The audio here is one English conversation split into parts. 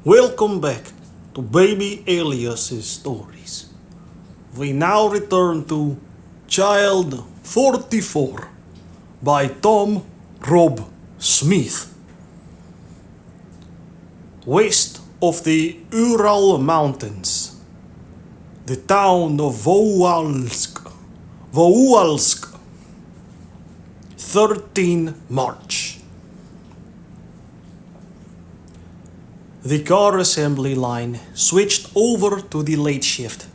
Welcome back to Baby Elias's stories. We now return to Child 44 by Tom Rob Smith. West of the Ural Mountains, the town of Voualsk, 13 March. The car assembly line switched over to the late shift.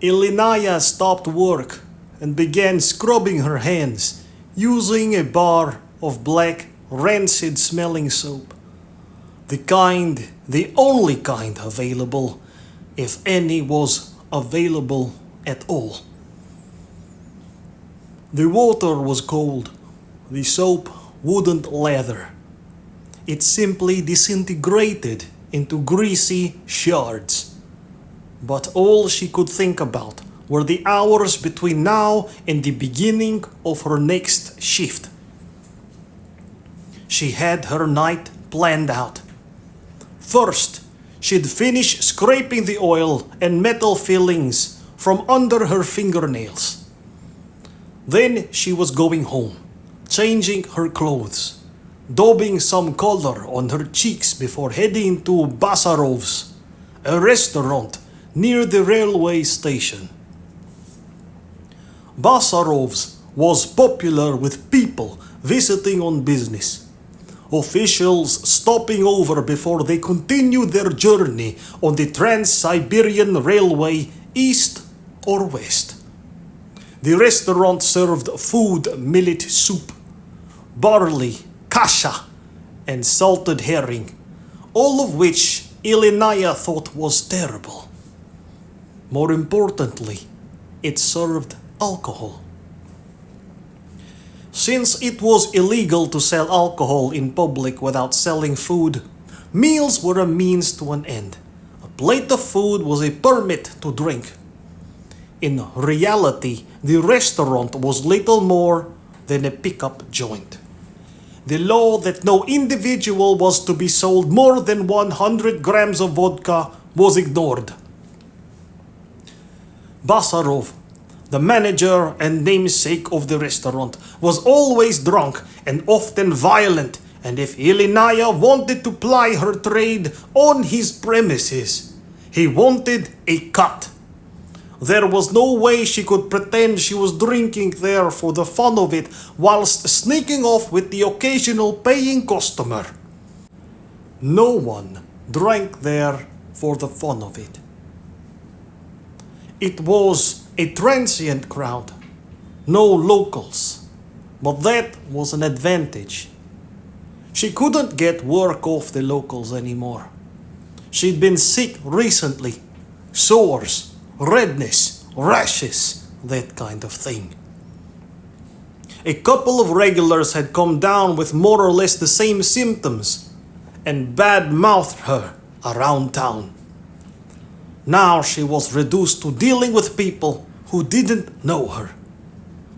Ilinaya stopped work and began scrubbing her hands using a bar of black, rancid-smelling soap. The only kind available, if any was available at all. The water was cold. The soap wouldn't lather. It simply disintegrated into greasy shards. But all she could think about were the hours between now and the beginning of her next shift. She had her night planned out. First, she'd finish scraping the oil and metal fillings from under her fingernails. Then she was going home, changing her clothes, daubing some color on her cheeks before heading to Basarov's, a restaurant near the railway station. Basarov's was popular with people visiting on business, officials stopping over before they continued their journey on the Trans-Siberian Railway east or west. The restaurant served food millet soup, barley, kasha, and salted herring, all of which Ilinaya thought was terrible. More importantly, it served alcohol. Since it was illegal to sell alcohol in public without selling food, meals were a means to an end. A plate of food was a permit to drink. In reality, the restaurant was little more than a pickup joint. The law that no individual was to be sold more than 100 grams of vodka was ignored. Basarov, the manager and namesake of the restaurant, was always drunk and often violent, and if Ilinaya wanted to ply her trade on his premises, he wanted a cut. There was no way she could pretend she was drinking there for the fun of it whilst sneaking off with the occasional paying customer. No one drank there for the fun of it. It was a transient crowd, no locals, but that was an advantage. She couldn't get work off the locals anymore. She'd been sick recently, sores, redness, rashes, that kind of thing. A couple of regulars had come down with more or less the same symptoms and bad-mouthed her around town. Now she was reduced to dealing with people who didn't know her.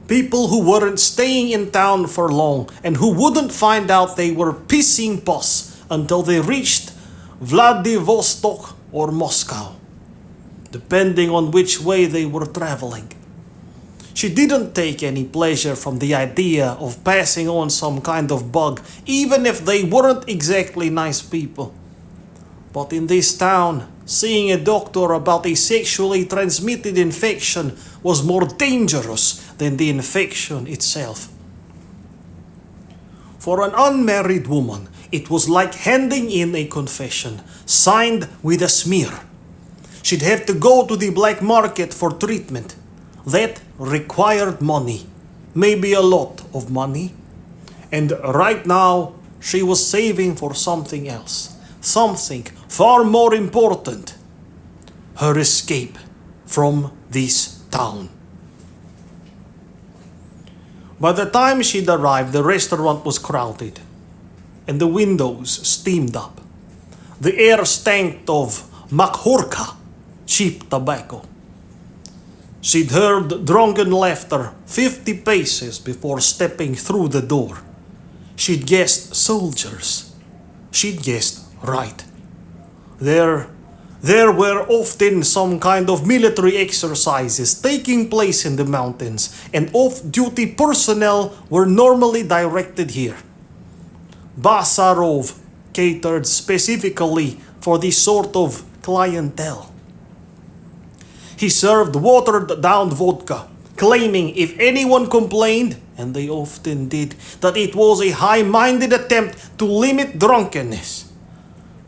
People who weren't staying in town for long and who wouldn't find out they were pissing pus until they reached Vladivostok or Moscow, depending on which way they were traveling. She didn't take any pleasure from the idea of passing on some kind of bug, even if they weren't exactly nice people. But in this town, seeing a doctor about a sexually transmitted infection was more dangerous than the infection itself. For an unmarried woman, it was like handing in a confession, signed with a smear. She'd have to go to the black market for treatment. That required money, maybe a lot of money. And right now, she was saving for something else, something far more important: her escape from this town. By the time she'd arrived, the restaurant was crowded, and the windows steamed up. The air stank of makhorka, cheap tobacco. She'd heard drunken laughter 50 paces before stepping through the door. She'd guessed soldiers. She'd guessed right. There, there were often some kind of military exercises taking place in the mountains, and off-duty personnel were normally directed here. Basarov catered specifically for this sort of clientele. He served watered-down vodka, claiming if anyone complained, and they often did, that it was a high-minded attempt to limit drunkenness.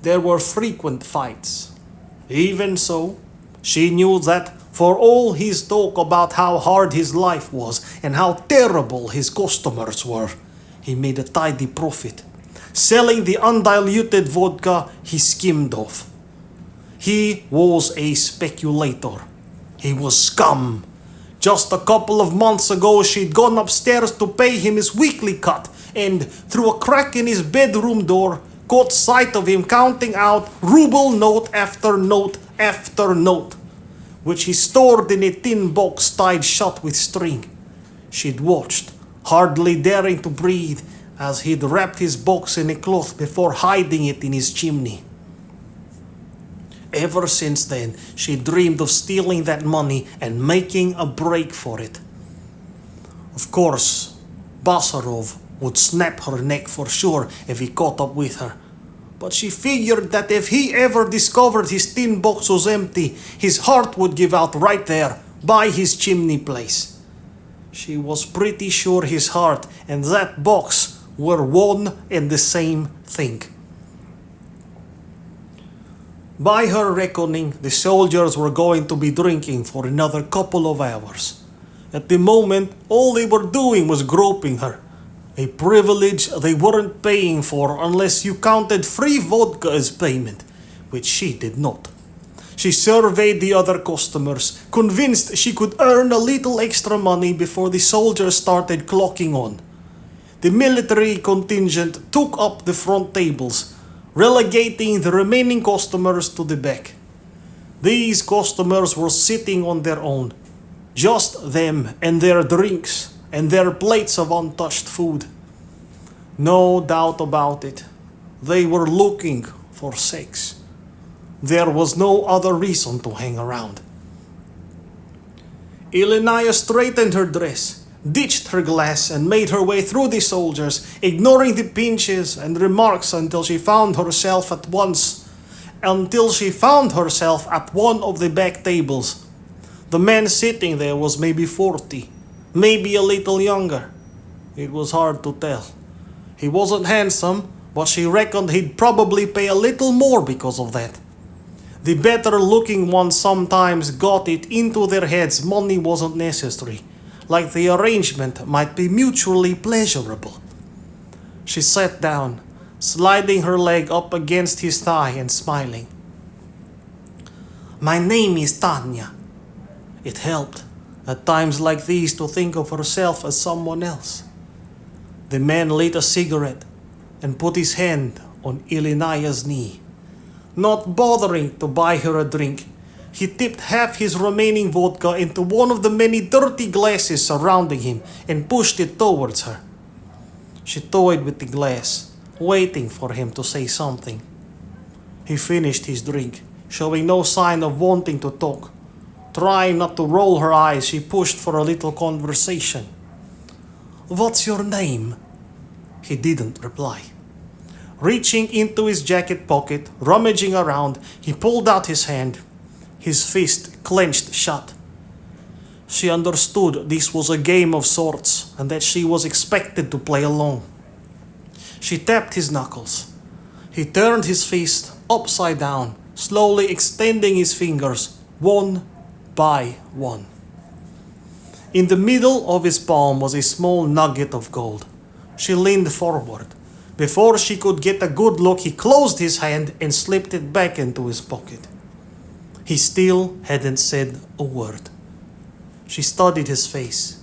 There were frequent fights. Even so, she knew that for all his talk about how hard his life was and how terrible his customers were, he made a tidy profit, selling the undiluted vodka he skimmed off. He was a speculator. He was scum. Just a couple of months ago, she'd gone upstairs to pay him his weekly cut, and through a crack in his bedroom door, caught sight of him counting out ruble note after note after note, which he stored in a tin box tied shut with string. She'd watched, hardly daring to breathe, as he'd wrapped his box in a cloth before hiding it in his chimney. Ever since then, she dreamed of stealing that money and making a break for it. Of course, Basarov would snap her neck for sure if he caught up with her. But she figured that if he ever discovered his tin box was empty, his heart would give out right there, by his chimney place. She was pretty sure his heart and that box were one and the same thing. By her reckoning, the soldiers were going to be drinking for another couple of hours. At the moment, all they were doing was groping her, a privilege they weren't paying for unless you counted free vodka as payment, which she did not. She surveyed the other customers, convinced she could earn a little extra money before the soldiers started clocking on. The military contingent took up the front tables, relegating the remaining customers to the back. These customers were sitting on their own, just them and their drinks and their plates of untouched food. No doubt about it, they were looking for sex. There was no other reason to hang around. Ilinaya straightened her dress, ditched her glass, and made her way through the soldiers, ignoring the pinches and remarks until she found herself at one of the back tables. The man sitting there was maybe 40, maybe a little younger. It was hard to tell. He wasn't handsome, but she reckoned he'd probably pay a little more because of that. The better-looking ones sometimes got it into their heads money wasn't necessary, like the arrangement might be mutually pleasurable. She sat down, sliding her leg up against his thigh and smiling. "My name is Tanya." It helped, at times like these, to think of herself as someone else. The man lit a cigarette and put his hand on Ilinaya's knee. Not bothering to buy her a drink, he tipped half his remaining vodka into one of the many dirty glasses surrounding him and pushed it towards her. She toyed with the glass, waiting for him to say something. He finished his drink, showing no sign of wanting to talk. Trying not to roll her eyes, she pushed for a little conversation. "What's your name?" He didn't reply. Reaching into his jacket pocket, rummaging around, he pulled out his hand, his fist clenched shut. She understood this was a game of sorts and that she was expected to play along. She tapped his knuckles. He turned his fist upside down, slowly extending his fingers, one by one. In the middle of his palm was a small nugget of gold. She leaned forward. Before she could get a good look, he closed his hand and slipped it back into his pocket. He still hadn't said a word. She studied his face.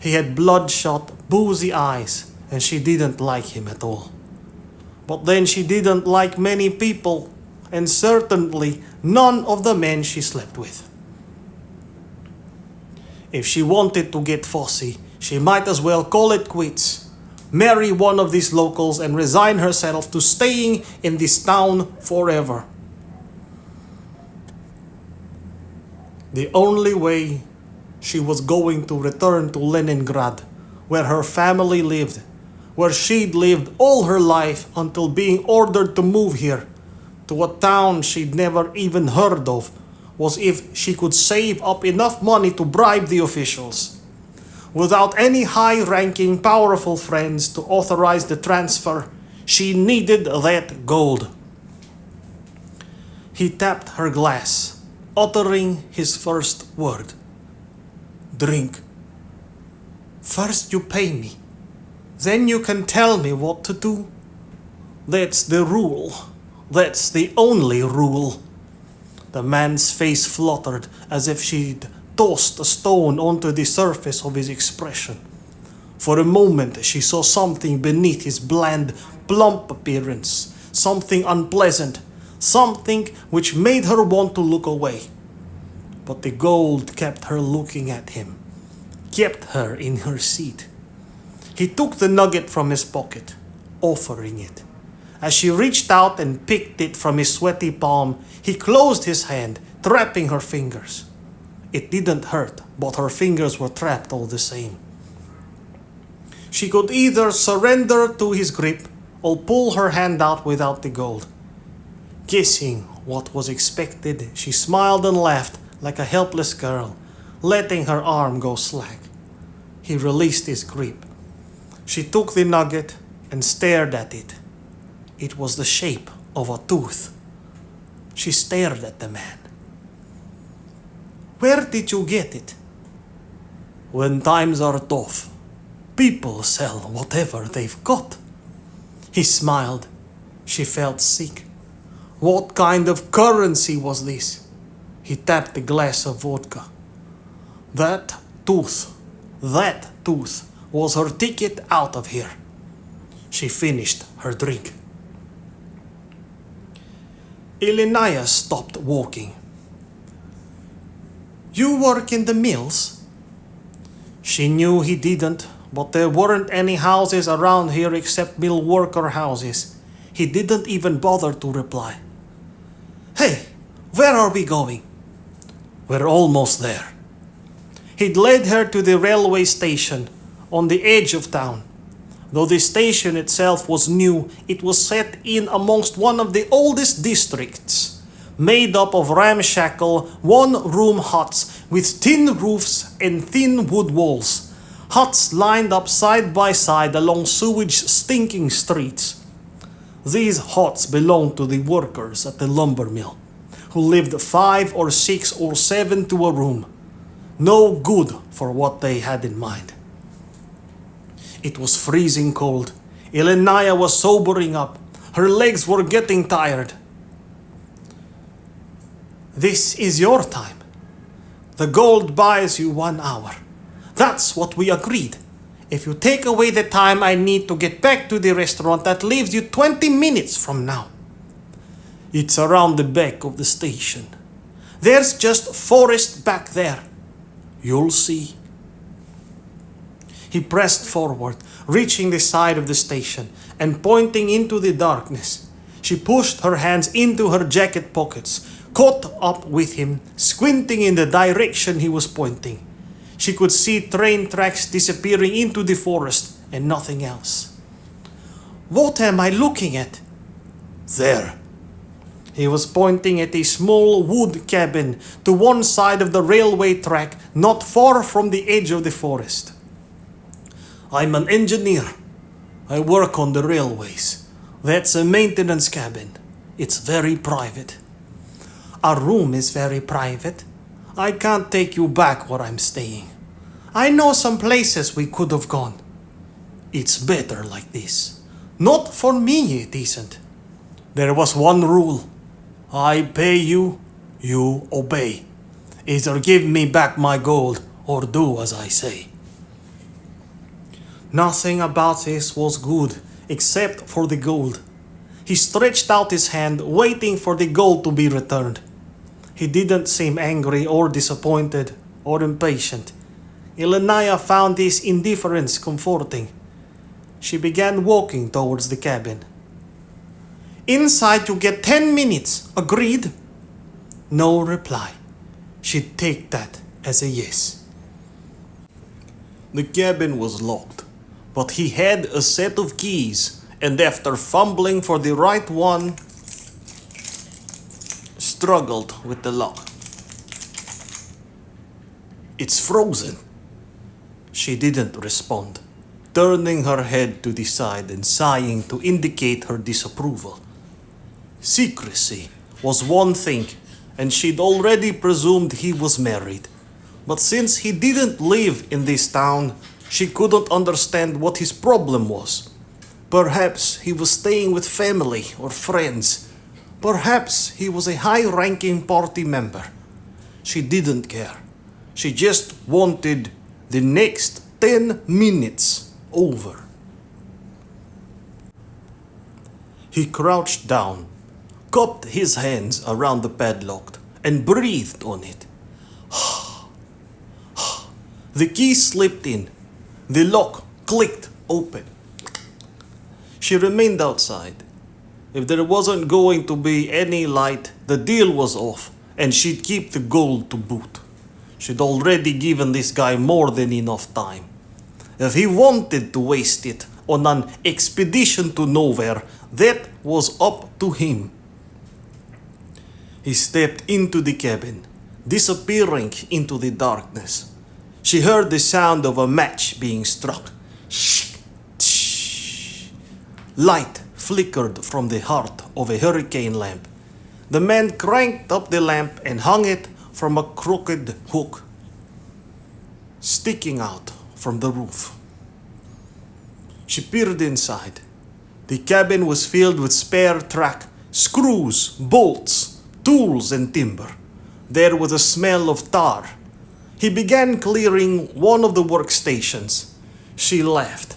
He had bloodshot, boozy eyes, and she didn't like him at all. But then she didn't like many people, and certainly none of the men she slept with. If she wanted to get fussy, she might as well call it quits. Marry one of these locals and resign herself to staying in this town forever. The only way she was going to return to Leningrad, where her family lived, where she'd lived all her life until being ordered to move here, to a town she'd never even heard of, was if she could save up enough money to bribe the officials. Without any high-ranking, powerful friends to authorize the transfer, she needed that gold. He tapped her glass, uttering his first word. Drink. First you pay me, then you can tell me what to do. That's the rule. That's the only rule. The man's face fluttered as if she'd tossed a stone onto the surface of his expression. For a moment she saw something beneath his bland, plump appearance, something unpleasant, something which made her want to look away. But the gold kept her looking at him, kept her in her seat. He took the nugget from his pocket, offering it. As she reached out and picked it from his sweaty palm, he closed his hand, trapping her fingers. It didn't hurt, but her fingers were trapped all the same. She could either surrender to his grip or pull her hand out without the gold. Guessing what was expected, she smiled and laughed like a helpless girl, letting her arm go slack. He released his grip. She took the nugget and stared at it. It was the shape of a tooth. She stared at the man. Where did you get it? When times are tough, people sell whatever they've got. He smiled. She felt sick. What kind of currency was this? He tapped a glass of vodka. That tooth was her ticket out of here. She finished her drink. Ilinaya stopped walking. You work in the mills? She knew he didn't, but there weren't any houses around here except mill worker houses. He didn't even bother to reply. Hey, where are we going? We're almost there. He'd led her to the railway station on the edge of town. Though the station itself was new, it was set in amongst one of the oldest districts, made up of ramshackle, one-room huts with tin roofs and thin wood walls, huts lined up side by side along sewage-stinking streets. These huts belonged to the workers at the lumber mill, who lived 5 or 6 or 7 to a room, no good for what they had in mind. It was freezing cold. Ilinaya was sobering up. Her legs were getting tired. This is your time. The gold buys you 1 hour. That's what we agreed. If you take away the time I need to get back to the restaurant, that leaves you 20 minutes from now. It's around the back of the station. There's just forest back there. You'll see. He pressed forward, reaching the side of the station and pointing into the darkness. She pushed her hands into her jacket pockets, caught up with him, squinting in the direction he was pointing. She could see train tracks disappearing into the forest and nothing else. What am I looking at? There. He was pointing at a small wood cabin to one side of the railway track, not far from the edge of the forest. I'm an engineer. I work on the railways. That's a maintenance cabin. It's very private. Our room is very private. I can't take you back where I'm staying. I know some places we could have gone. It's better like this. Not for me, it isn't. There was one rule. I pay you, you obey. Either give me back my gold or do as I say. Nothing about this was good except for the gold. He stretched out his hand, waiting for the gold to be returned. He didn't seem angry or disappointed or impatient. Ilinaya found this indifference comforting. She began walking towards the cabin. Inside you get 10 minutes, agreed? No reply. she'd take that as a yes. The cabin was locked, but he had a set of keys, and after fumbling for the right one, struggled with the lock. "It's frozen." She didn't respond, turning her head to the side and sighing to indicate her disapproval. Secrecy was one thing, and she'd already presumed he was married. But since he didn't live in this town, she couldn't understand what his problem was. Perhaps he was staying with family or friends. Perhaps he was a high-ranking party member. She didn't care. She just wanted the next 10 minutes over. He crouched down, cupped his hands around the padlock, and breathed on it. The key slipped in. The lock clicked open. She remained outside. If there wasn't going to be any light, the deal was off, and she'd keep the gold to boot. She'd already given this guy more than enough time. If he wanted to waste it on an expedition to nowhere, that was up to him. He stepped into the cabin, disappearing into the darkness. She heard the sound of a match being struck. Light flickered from the heart of a hurricane lamp. The man cranked up the lamp and hung it from a crooked hook sticking out from the roof. She peered inside. The cabin was filled with spare track, screws, bolts, tools, and timber. There was a smell of tar. He began clearing one of the workstations. She laughed.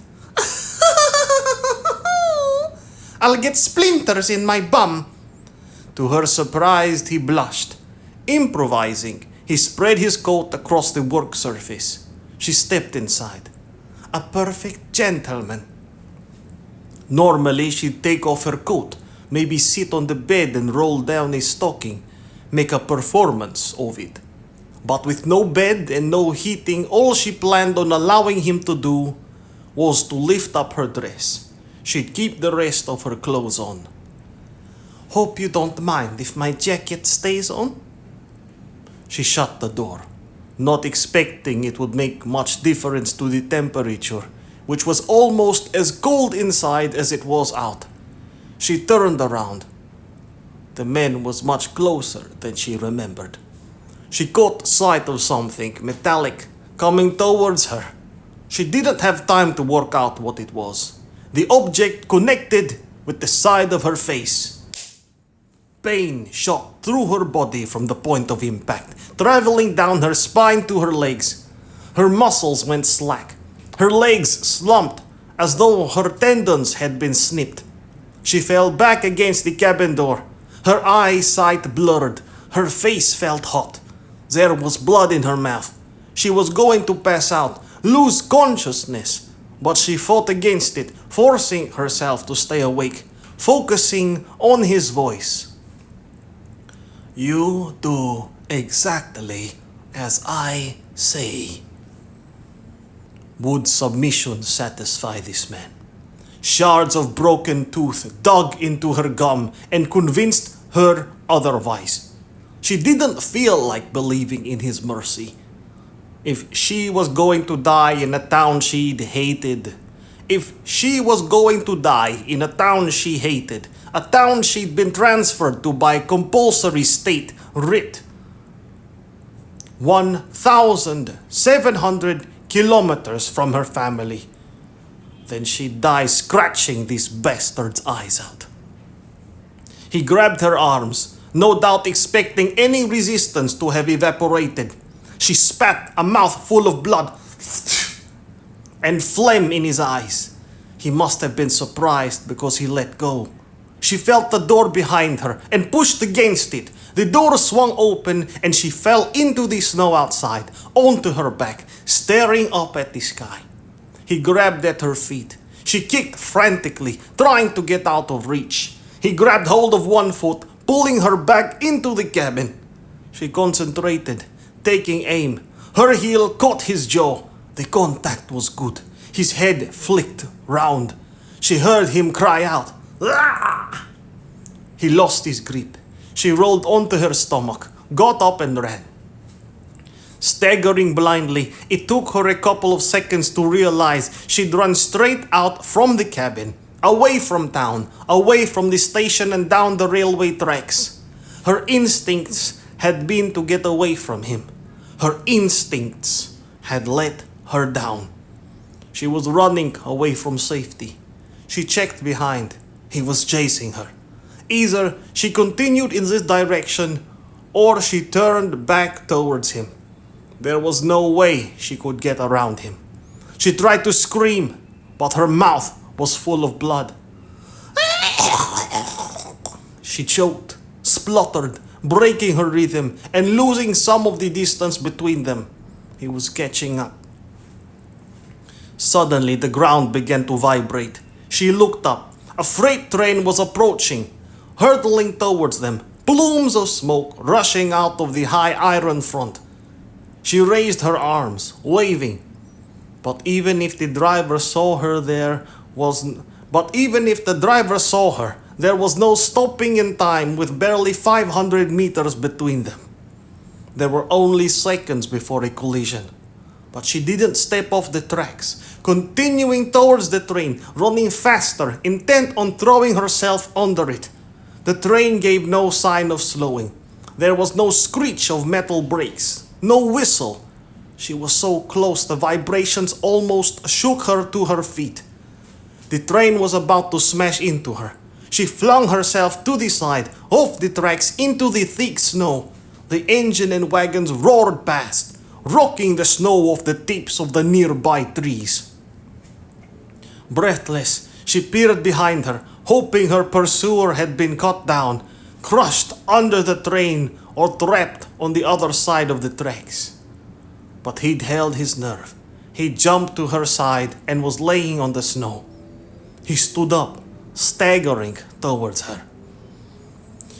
"I'll get splinters in my bum." To her surprise, he blushed. Improvising, he spread his coat across the work surface. She stepped inside. A perfect gentleman. Normally, she'd take off her coat, maybe sit on the bed and roll down a stocking, make a performance of it. But with no bed and no heating, all she planned on allowing him to do was to lift up her dress. She'd keep the rest of her clothes on. "Hope you don't mind if my jacket stays on?" She shut the door, not expecting it would make much difference to the temperature, which was almost as cold inside as it was out. She turned around. The man was much closer than she remembered. She caught sight of something metallic coming towards her. She didn't have time to work out what it was. The object connected with the side of her face. Pain shot through her body from the point of impact, traveling down her spine to her legs. Her muscles went slack. Her legs slumped as though her tendons had been snipped. She fell back against the cabin door. Her eyesight blurred. Her face felt hot. There was blood in her mouth. She was going to pass out, lose consciousness, but she fought against it, forcing herself to stay awake, focusing on his voice. "You do exactly as I say." Would submission satisfy this man? Shards of broken tooth dug into her gum and convinced her otherwise. She didn't feel like believing in his mercy. If she was going to die in a town she'd hated, if she was going to die in a town she hated, a town she'd been transferred to by compulsory state writ, 1,700 kilometers from her family, then she'd die scratching this bastard's eyes out. He grabbed her arms, no doubt expecting any resistance to have evaporated. She spat, a mouthful of blood, and phlegm in his eyes. He must have been surprised because he let go. She felt the door behind her and pushed against it. The door swung open and she fell into the snow outside, onto her back, staring up at the sky. He grabbed at her feet. She kicked frantically, trying to get out of reach. He grabbed hold of one foot, pulling her back into the cabin. She concentrated, taking aim. Her heel caught his jaw. The contact was good. His head flicked round. She heard him cry out. "Ah!" He lost his grip. She rolled onto her stomach, got up and ran. Staggering blindly, it took her a couple of seconds to realize she'd run straight out from the cabin, away from town, away from the station and down the railway tracks. Her instincts had been to get away from him. Her instincts had let her down. She was running away from safety. She checked behind. He was chasing her. Either she continued in this direction or she turned back towards him. There was no way she could get around him. She tried to scream, but her mouth was full of blood. She choked, spluttered, breaking her rhythm and losing some of the distance between them. He was catching up. Suddenly, the ground began to vibrate. She looked up. A freight train was approaching, hurtling towards them, plumes of smoke rushing out of the high iron front. She raised her arms, waving. But even if the driver saw her, there was no stopping in time with barely 500 meters between them. There were only seconds before a collision. But she didn't step off the tracks, continuing towards the train, running faster, intent on throwing herself under it. The train gave no sign of slowing. There was no screech of metal brakes, no whistle. She was so close the vibrations almost shook her to her feet. The train was about to smash into her. She flung herself to the side, off the tracks into the thick snow. The engine and wagons roared past, rocking the snow off the tips of the nearby trees. Breathless, she peered behind her, hoping her pursuer had been cut down, crushed under the train, or trapped on the other side of the tracks. But he'd held his nerve. He jumped to her side and was laying on the snow. He stood up, staggering towards her.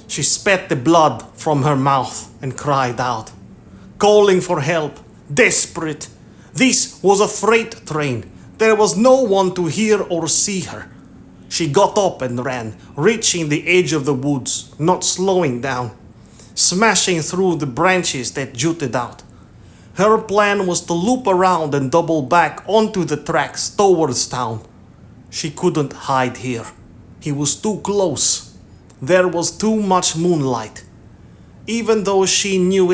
She spat the blood from her mouth and cried out, calling for help, desperate. This was a freight train. There was no one to hear or see her. She got up and ran, reaching the edge of the woods, not slowing down, smashing through the branches that jutted out. Her plan was to loop around and double back onto the tracks towards town. She couldn't hide here. He was too close. There was too much moonlight. Even though she knew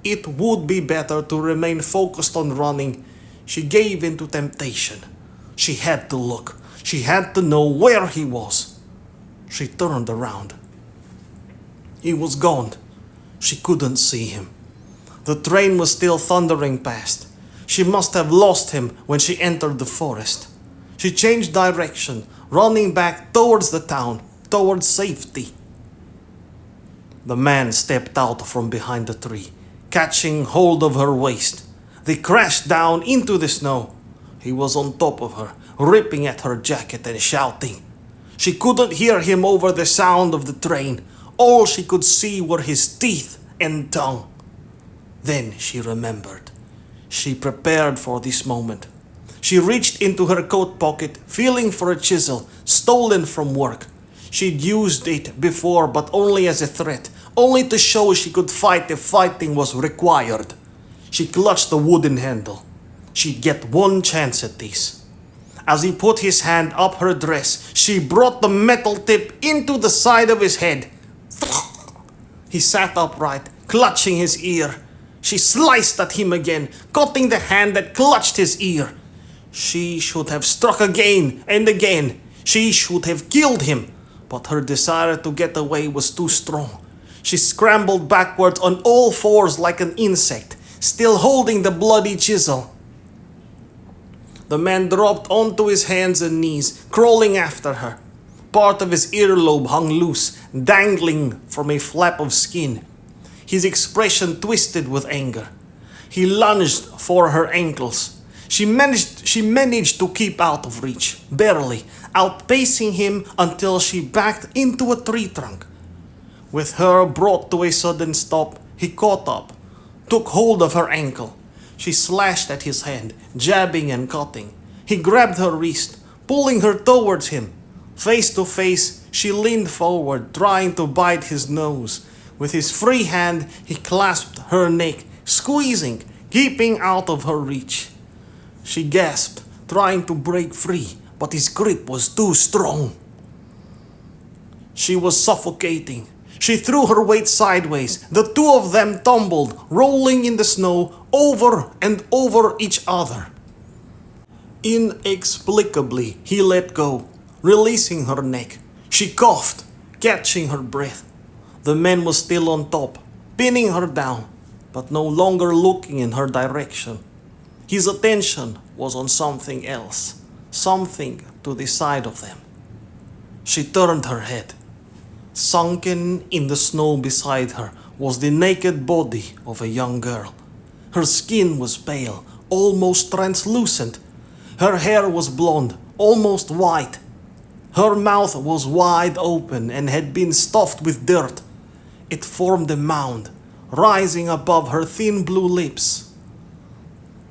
it would be better to remain focused on running, she gave in to temptation. She had to look. She had to know where he was. She turned around. He was gone. She couldn't see him. The train was still thundering past. She must have lost him when she entered the forest. She changed direction, running back towards the town, towards safety. The man stepped out from behind the tree, catching hold of her waist. They crashed down into the snow. He was on top of her, ripping at her jacket and shouting. She couldn't hear him over the sound of the train. All she could see were his teeth and tongue. Then she remembered. She prepared for this moment. She reached into her coat pocket, feeling for a chisel, stolen from work. She'd used it before, but only as a threat, only to show she could fight if fighting was required. She clutched the wooden handle. She'd get one chance at this. As he put his hand up her dress, she brought the metal tip into the side of his head. He sat upright, clutching his ear. She sliced at him again, cutting the hand that clutched his ear. She should have struck again and again. She should have killed him. But her desire to get away was too strong. She scrambled backwards on all fours like an insect, still holding the bloody chisel. The man dropped onto his hands and knees, crawling after her. Part of his earlobe hung loose, dangling from a flap of skin. His expression twisted with anger. He lunged for her ankles. She managed to keep out of reach, barely, outpacing him until she backed into a tree trunk. With her brought to a sudden stop, He caught up, took hold of her ankle. She slashed at his hand, jabbing and cutting. He grabbed her wrist, pulling her towards him. Face to face, she leaned forward, trying to bite his nose. With his free hand, he clasped her neck, squeezing, keeping out of her reach. She gasped, trying to break free, but his grip was too strong. She was suffocating. She threw her weight sideways. The two of them tumbled, rolling in the snow, over and over each other. Inexplicably, he let go, releasing her neck. She coughed, catching her breath. The man was still on top, pinning her down, but no longer looking in her direction. His attention was on something else, something to the side of them. She turned her head. Sunken in the snow beside her was the naked body of a young girl. Her skin was pale, almost translucent. Her hair was blonde, almost white. Her mouth was wide open and had been stuffed with dirt. It formed a mound, rising above her thin blue lips.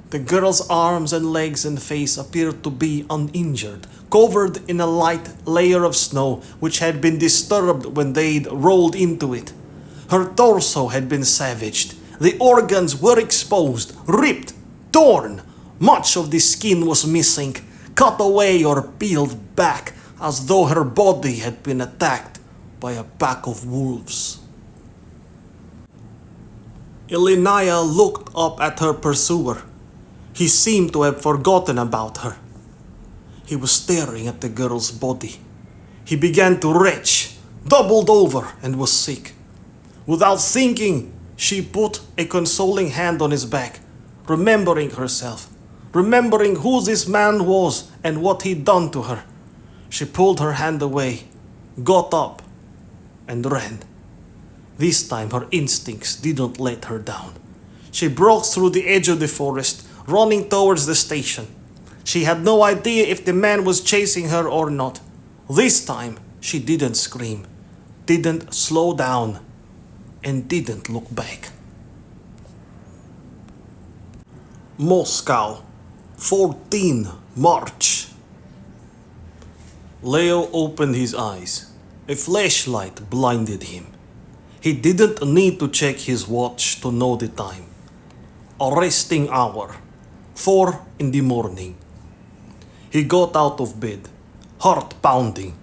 The girl's arms and legs and face appeared to be uninjured, covered in a light layer of snow which had been disturbed when they'd rolled into it. Her torso had been savaged. The organs were exposed, ripped, torn. Much of the skin was missing, cut away or peeled back, as though her body had been attacked by a pack of wolves. Ilinaya looked up at her pursuer. He seemed to have forgotten about her. He was staring at the girl's body. He began to retch, doubled over, and was sick. Without thinking, she put a consoling hand on his back, remembering herself, remembering who this man was and what he'd done to her. She pulled her hand away, got up, and ran. This time her instincts didn't let her down. She broke through the edge of the forest, running towards the station. She had no idea if the man was chasing her or not. This time, she didn't scream, didn't slow down, and didn't look back. Moscow, 14 March. Leo opened his eyes. A flashlight blinded him. He didn't need to check his watch to know the time. A resting hour, 4 in the morning. He got out of bed, heart pounding.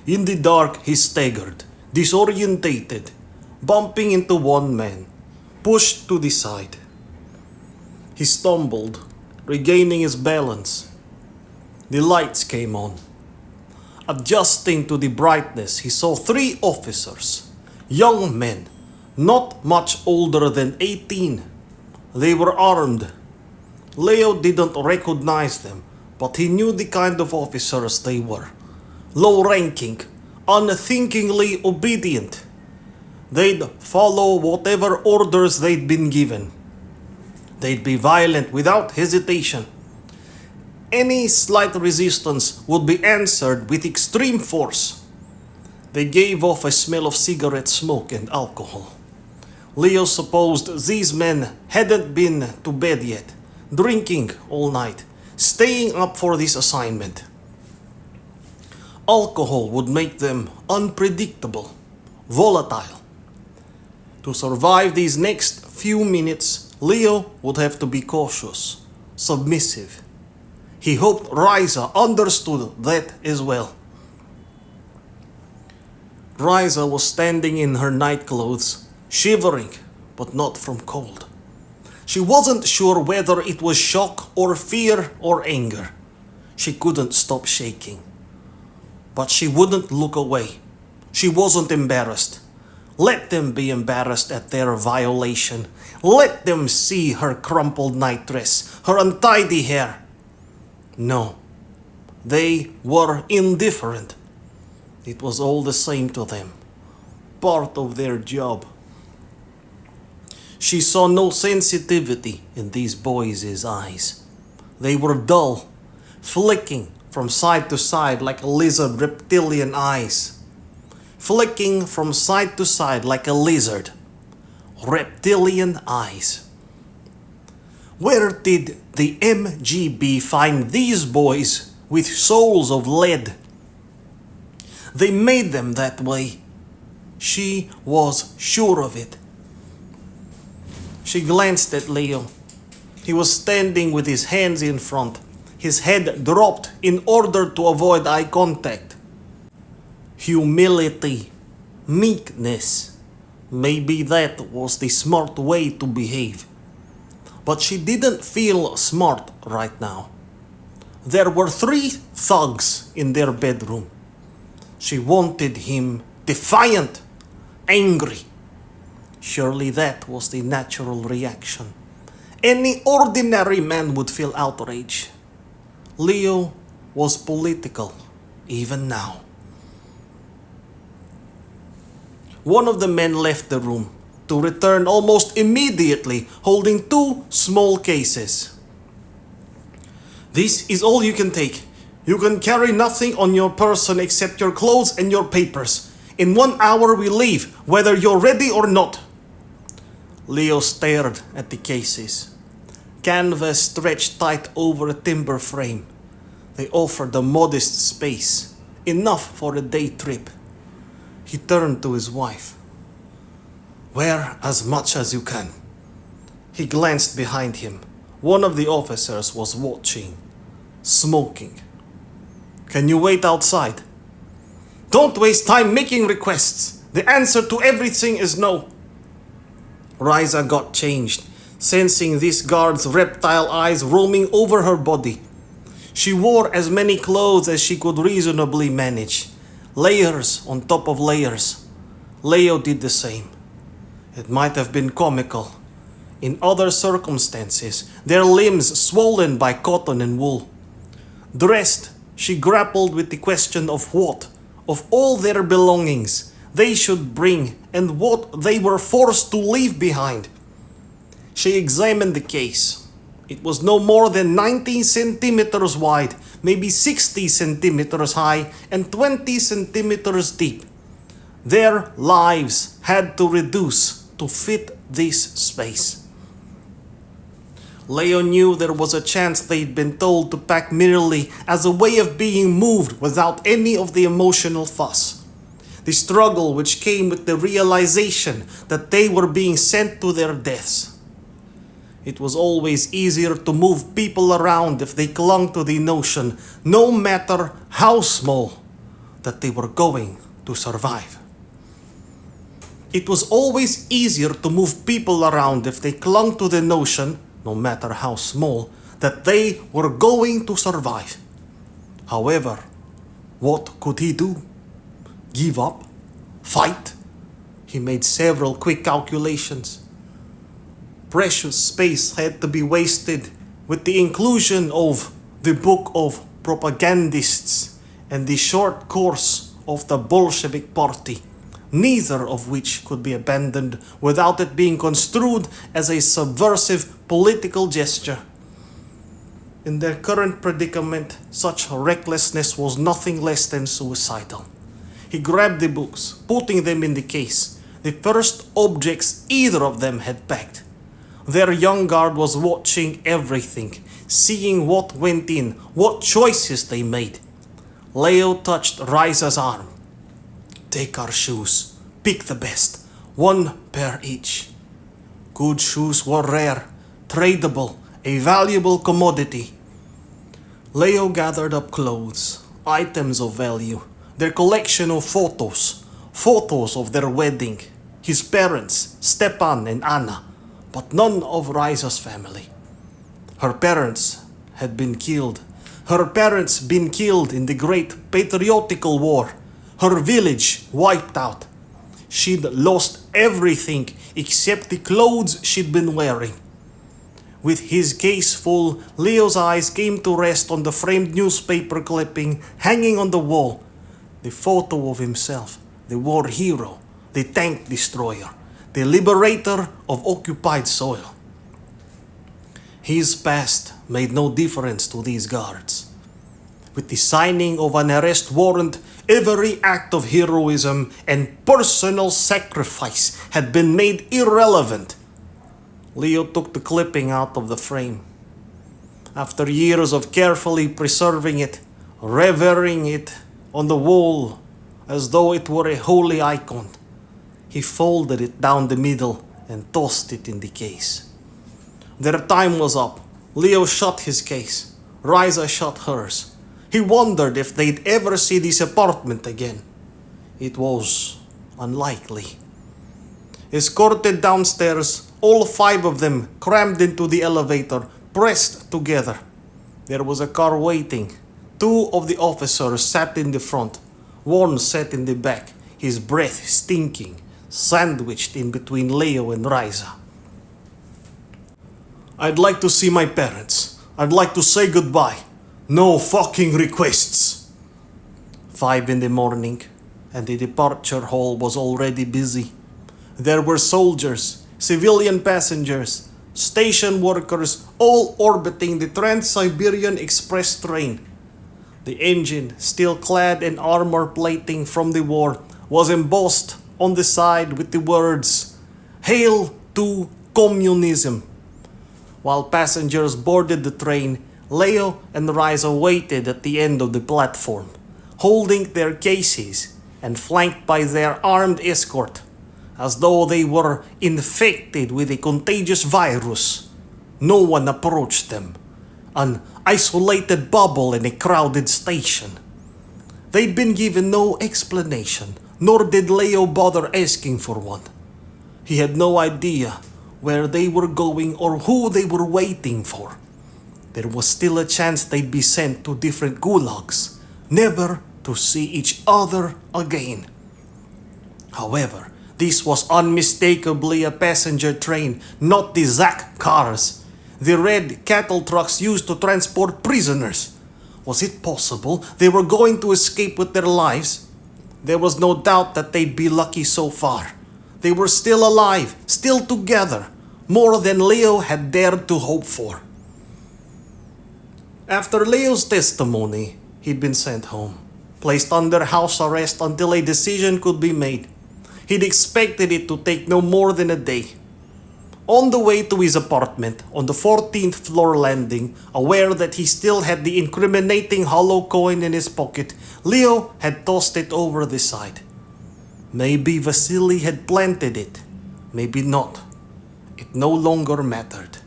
In the dark, he staggered, disorientated, bumping into one man, pushed to the side. He stumbled, regaining his balance. The lights came on. Adjusting to the brightness, he saw 3 officers, young men, not much older than 18. They were armed. Leo didn't recognize them, but he knew the kind of officers they were. Low-ranking, unthinkingly obedient. They'd follow whatever orders they'd been given. They'd be violent without hesitation. Any slight resistance would be answered with extreme force. They gave off a smell of cigarette smoke and alcohol. Leo supposed these men hadn't been to bed yet, drinking all night, staying up for this assignment. Alcohol would make them unpredictable, volatile. To survive these next few minutes, Leo would have to be cautious, submissive. He hoped Riza understood that as well. Riza was standing in her nightclothes, shivering, but not from cold. She wasn't sure whether it was shock or fear or anger. She couldn't stop shaking. But she wouldn't look away. She wasn't embarrassed. Let them be embarrassed at their violation. Let them see her crumpled nightdress, her untidy hair. No, they were indifferent. It was all the same to them. Part of their job. She saw no sensitivity in these boys' eyes. They were dull, flicking from side to side like a lizard reptilian eyes. Flicking from side to side like a lizard. reptilian eyes. Where did the MGB find these boys with souls of lead? They made them that way. She was sure of it. She glanced at Leo. He was standing with his hands in front, his head dropped in order to avoid eye contact. Humility, meekness, maybe that was the smart way to behave. But she didn't feel smart right now. There were 3 thugs in their bedroom. She wanted him defiant, angry. Surely that was the natural reaction. Any ordinary man would feel outrage. Leo was political, even now. One of the men left the room to return almost immediately, holding 2 small cases. This is all you can take. You can carry nothing on your person except your clothes and your papers. In 1 hour we leave, whether you're ready or not. Leo stared at the cases. Canvas stretched tight over a timber frame. They offered a modest space, enough for a day trip. He turned to his wife. Wear as much as you can. He glanced behind him. One of the officers was watching, smoking. Can you wait outside? Don't waste time making requests. The answer to everything is no. Riza got changed, sensing this guard's reptile eyes roaming over her body. She wore as many clothes as she could reasonably manage. Layers on top of layers. Leo did the same. It might have been comical. In other circumstances, their limbs swollen by cotton and wool. Dressed, she grappled with the question of what, of all their belongings, they should bring and what they were forced to leave behind. She examined the case. It was no more than 19 centimeters wide, maybe 60 centimeters high, and 20 centimeters deep. Their lives had to reduce to fit this space. Leo knew there was a chance they'd been told to pack merely as a way of being moved without any of the emotional fuss. The struggle which came with the realization that they were being sent to their deaths. It was always easier to move people around if they clung to the notion, no matter how small, that they were going to survive. It was always easier to move people around if they clung to the notion, no matter how small, that they were going to survive. However, what could he do? Give up? Fight? He made several quick calculations. Precious space had to be wasted with the inclusion of the book of propagandists and the short course of the Bolshevik Party, neither of which could be abandoned without it being construed as a subversive political gesture. In their current predicament, such recklessness was nothing less than suicidal. He grabbed the books, putting them in the case, the first objects either of them had packed. Their young guard was watching everything, seeing what went in, what choices they made. Leo touched Riza's arm. Take our shoes. Pick the best. 1 pair each. Good shoes were rare, tradable, a valuable commodity. Leo gathered up clothes, items of value, their collection of photos of their wedding, his parents, Stepan and Anna, but none of Riza's family. Her parents had been killed. Her parents been killed in the Great Patriotical War. Her village wiped out. She'd lost everything except the clothes she'd been wearing. With his case full, Leo's eyes came to rest on the framed newspaper clipping hanging on the wall. The photo of himself, the war hero, the tank destroyer, the liberator of occupied soil. His past made no difference to these guards. With the signing of an arrest warrant, every act of heroism and personal sacrifice had been made irrelevant. Leo took the clipping out of the frame. After years of carefully preserving it, revering it on the wall as though it were a holy icon, he folded it down the middle and tossed it in the case. Their time was up. Leo shut his case. Riza shut hers. He wondered if they'd ever see this apartment again. It was unlikely. Escorted downstairs, all 5 of them crammed into the elevator, pressed together. There was a car waiting. 2 of the officers sat in the front. 1 sat in the back, his breath stinking, sandwiched in between Leo and Riza. "I'd like to see my parents. I'd like to say goodbye. No fucking requests." 5 in the morning, and the departure hall was already busy. There were soldiers, civilian passengers, station workers, all orbiting the Trans-Siberian Express train. The engine, still clad in armor plating from the war, was embossed on the side with the words, "Hail to Communism." While passengers boarded the train, Leo and Riza waited at the end of the platform, holding their cases and flanked by their armed escort, as though they were infected with a contagious virus. No one approached them, an isolated bubble in a crowded station. They'd been given no explanation, nor did Leo bother asking for one. He had no idea where they were going or who they were waiting for. There was still a chance they'd be sent to different gulags, never to see each other again. However, this was unmistakably a passenger train, not the Zak cars, the red cattle trucks used to transport prisoners. Was it possible they were going to escape with their lives? There was no doubt that they'd be lucky so far. They were still alive, still together, more than Leo had dared to hope for. After Leo's testimony, he'd been sent home, placed under house arrest until a decision could be made. He'd expected it to take no more than a day. On the way to his apartment, on the 14th floor landing, aware that he still had the incriminating hollow coin in his pocket, Leo had tossed it over the side. Maybe Vasily had planted it, maybe not. It no longer mattered.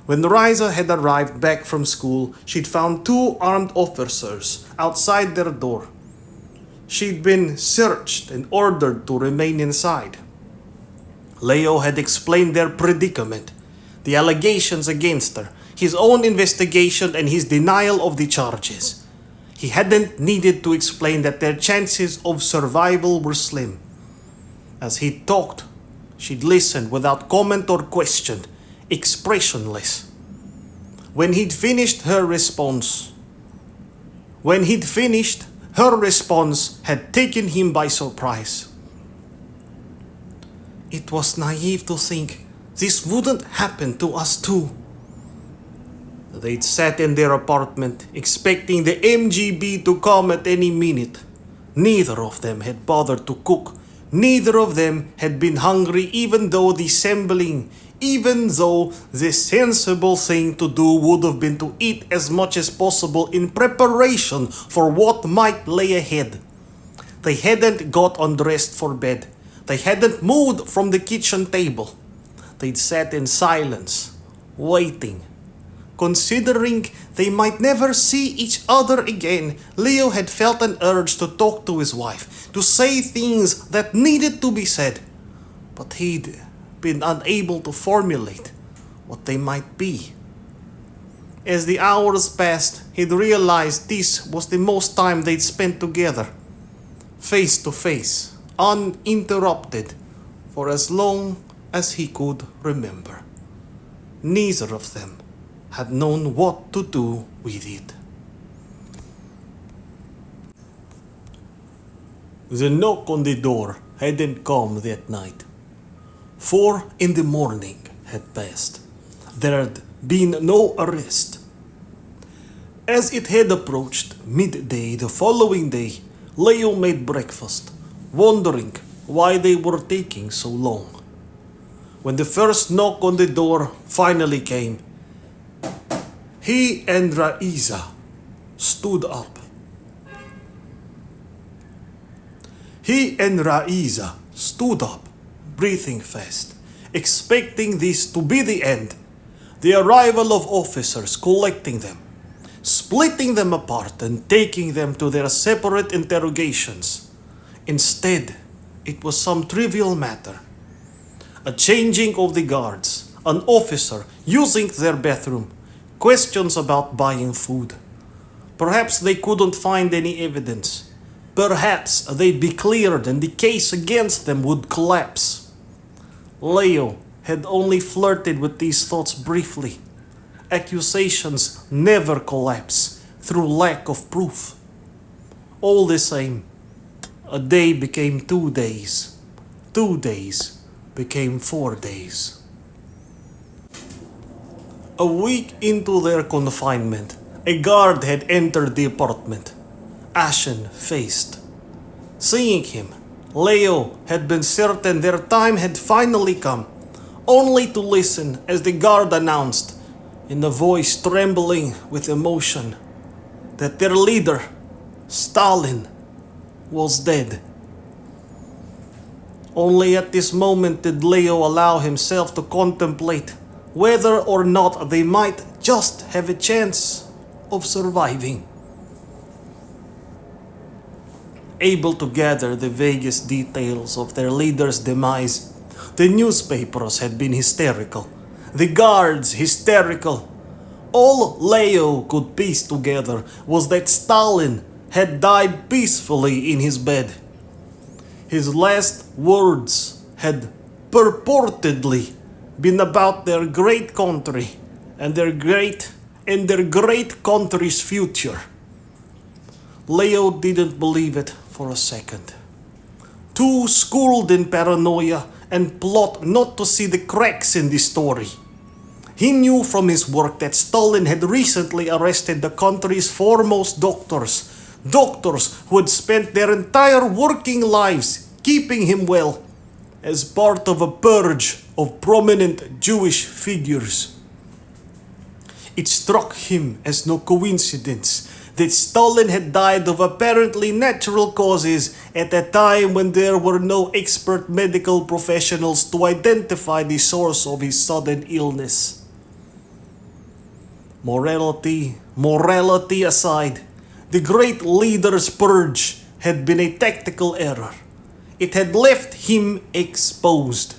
When Riza had arrived back from school, she'd found 2 armed officers outside their door. She'd been searched and ordered to remain inside. Leo had explained their predicament, the allegations against her, his own investigation and his denial of the charges. He hadn't needed to explain that their chances of survival were slim. As he talked, she'd listened without comment or question, expressionless. When he'd finished, her response had taken him by surprise. "It was naive to think this wouldn't happen to us too." They'd sat in their apartment, expecting the MGB to come at any minute. Neither of them had bothered to cook. Neither of them had been hungry, even though the sensible thing to do would have been to eat as much as possible in preparation for what might lay ahead. They hadn't got undressed for bed. They hadn't moved from the kitchen table. They'd sat in silence, waiting. Considering they might never see each other again, Leo had felt an urge to talk to his wife, to say things that needed to be said. But he'd been unable to formulate what they might be. As the hours passed, he'd realized this was the most time they'd spent together, face to face, uninterrupted, for as long as he could remember. Neither of them had known what to do with it. The knock on the door hadn't come that night. 4 in the morning had passed. There had been no arrest. As it had approached midday the following day, Leo made breakfast, wondering why they were taking so long. When the first knock on the door finally came, he and Raisa stood up. He and Raisa stood up, breathing fast, expecting this to be the end, the arrival of officers collecting them, splitting them apart and taking them to their separate interrogations. Instead, it was some trivial matter. A changing of the guards, an officer using their bathroom, questions about buying food. Perhaps they couldn't find any evidence. Perhaps they'd be cleared and the case against them would collapse. Leo had only flirted with these thoughts briefly. Accusations never collapse through lack of proof. All the same, a day became 2 days. 2 days became 4 days. A week into their confinement, a guard had entered the apartment, ashen-faced. Seeing him, Leo had been certain their time had finally come, only to listen as the guard announced, in a voice trembling with emotion, that their leader, Stalin, was dead. Only at this moment did Leo allow himself to contemplate whether or not they might just have a chance of surviving. Able to gather the vaguest details of their leader's demise, the newspapers had been hysterical, the guards hysterical. All Leo could piece together was that Stalin had died peacefully in his bed. His last words had purportedly been about their great country and their great country's future. Leo didn't believe it for a second. Too schooled in paranoia and plot not to see the cracks in the story. He knew from his work that Stalin had recently arrested the country's foremost doctors who had spent their entire working lives keeping him well, as part of a purge of prominent Jewish figures. It struck him as no coincidence that Stalin had died of apparently natural causes at a time when there were no expert medical professionals to identify the source of his sudden illness. Morality aside, the great leader's purge had been a tactical error. It had left him exposed.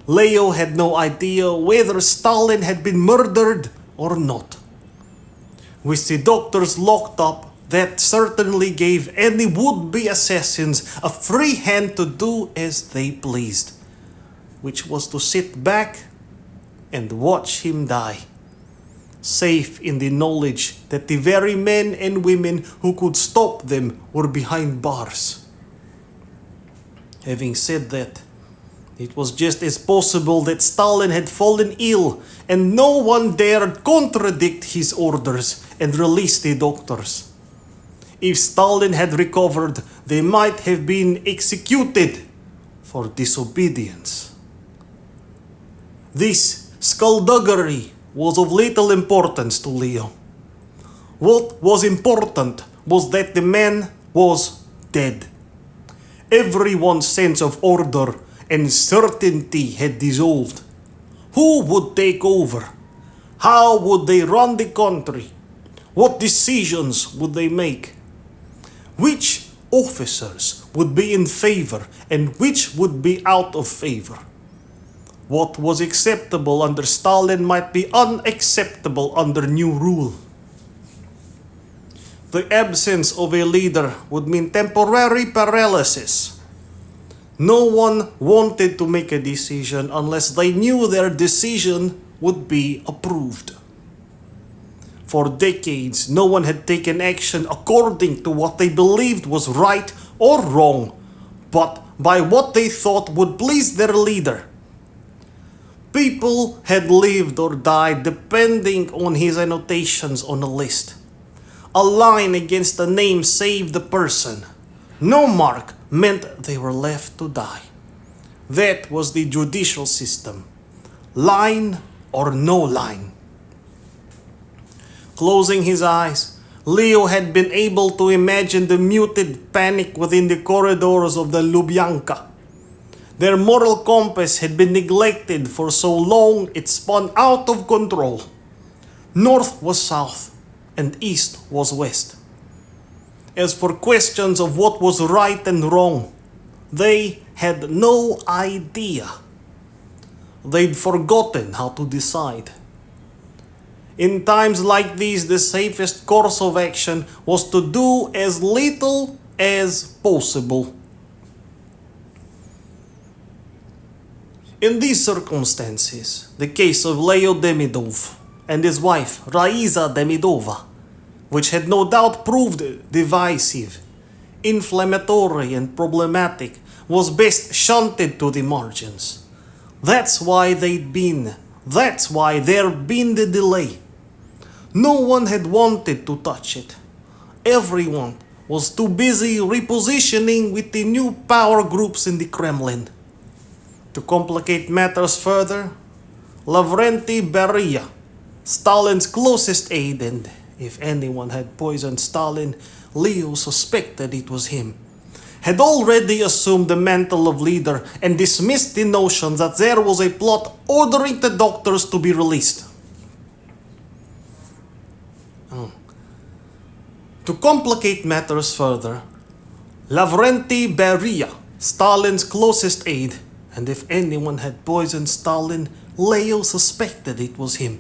Leo had no idea whether Stalin had been murdered or not. With the doctors locked up, that certainly gave any would-be assassins a free hand to do as they pleased, which was to sit back and watch him die, safe in the knowledge that the very men and women who could stop them were behind bars. Having said that, it was just as possible that Stalin had fallen ill and no one dared contradict his orders and release the doctors. If Stalin had recovered, they might have been executed for disobedience. This skullduggery was of little importance to Leo. What was important was that the man was dead. Everyone's sense of order and certainty had dissolved. Who would take over? How would they run the country? What decisions would they make? Which officers would be in favor and which would be out of favor? What was acceptable under Stalin might be unacceptable under new rule. The absence of a leader would mean temporary paralysis. No one wanted to make a decision unless they knew their decision would be approved. For decades, no one had taken action according to what they believed was right or wrong, but by what they thought would please their leader. People had lived or died depending on his annotations on a list. A line against the name saved the person. No mark meant they were left to die. That was the judicial system. Line or no line. Closing his eyes, Leo had been able to imagine the muted panic within the corridors of the Lubyanka. Their moral compass had been neglected for so long it spun out of control. North was south, and east was west. As for questions of what was right and wrong, they had no idea. They'd forgotten how to decide. In times like these, the safest course of action was to do as little as possible. In these circumstances, the case of Leo Demidov and his wife Raisa Demidova, which had no doubt proved divisive, inflammatory and problematic, was best shunted to the margins. That's why there'd been the delay. No one had wanted to touch it. Everyone was too busy repositioning with the new power groups in the Kremlin. To complicate matters further, Lavrenti Beria, Stalin's closest aide, and if anyone had poisoned Stalin, Leo suspected it was him, had already assumed the mantle of leader and dismissed the notion that there was a plot ordering the doctors to be released. To complicate matters further, Lavrenti Beria, Stalin's closest aide, and if anyone had poisoned Stalin, Leo suspected it was him,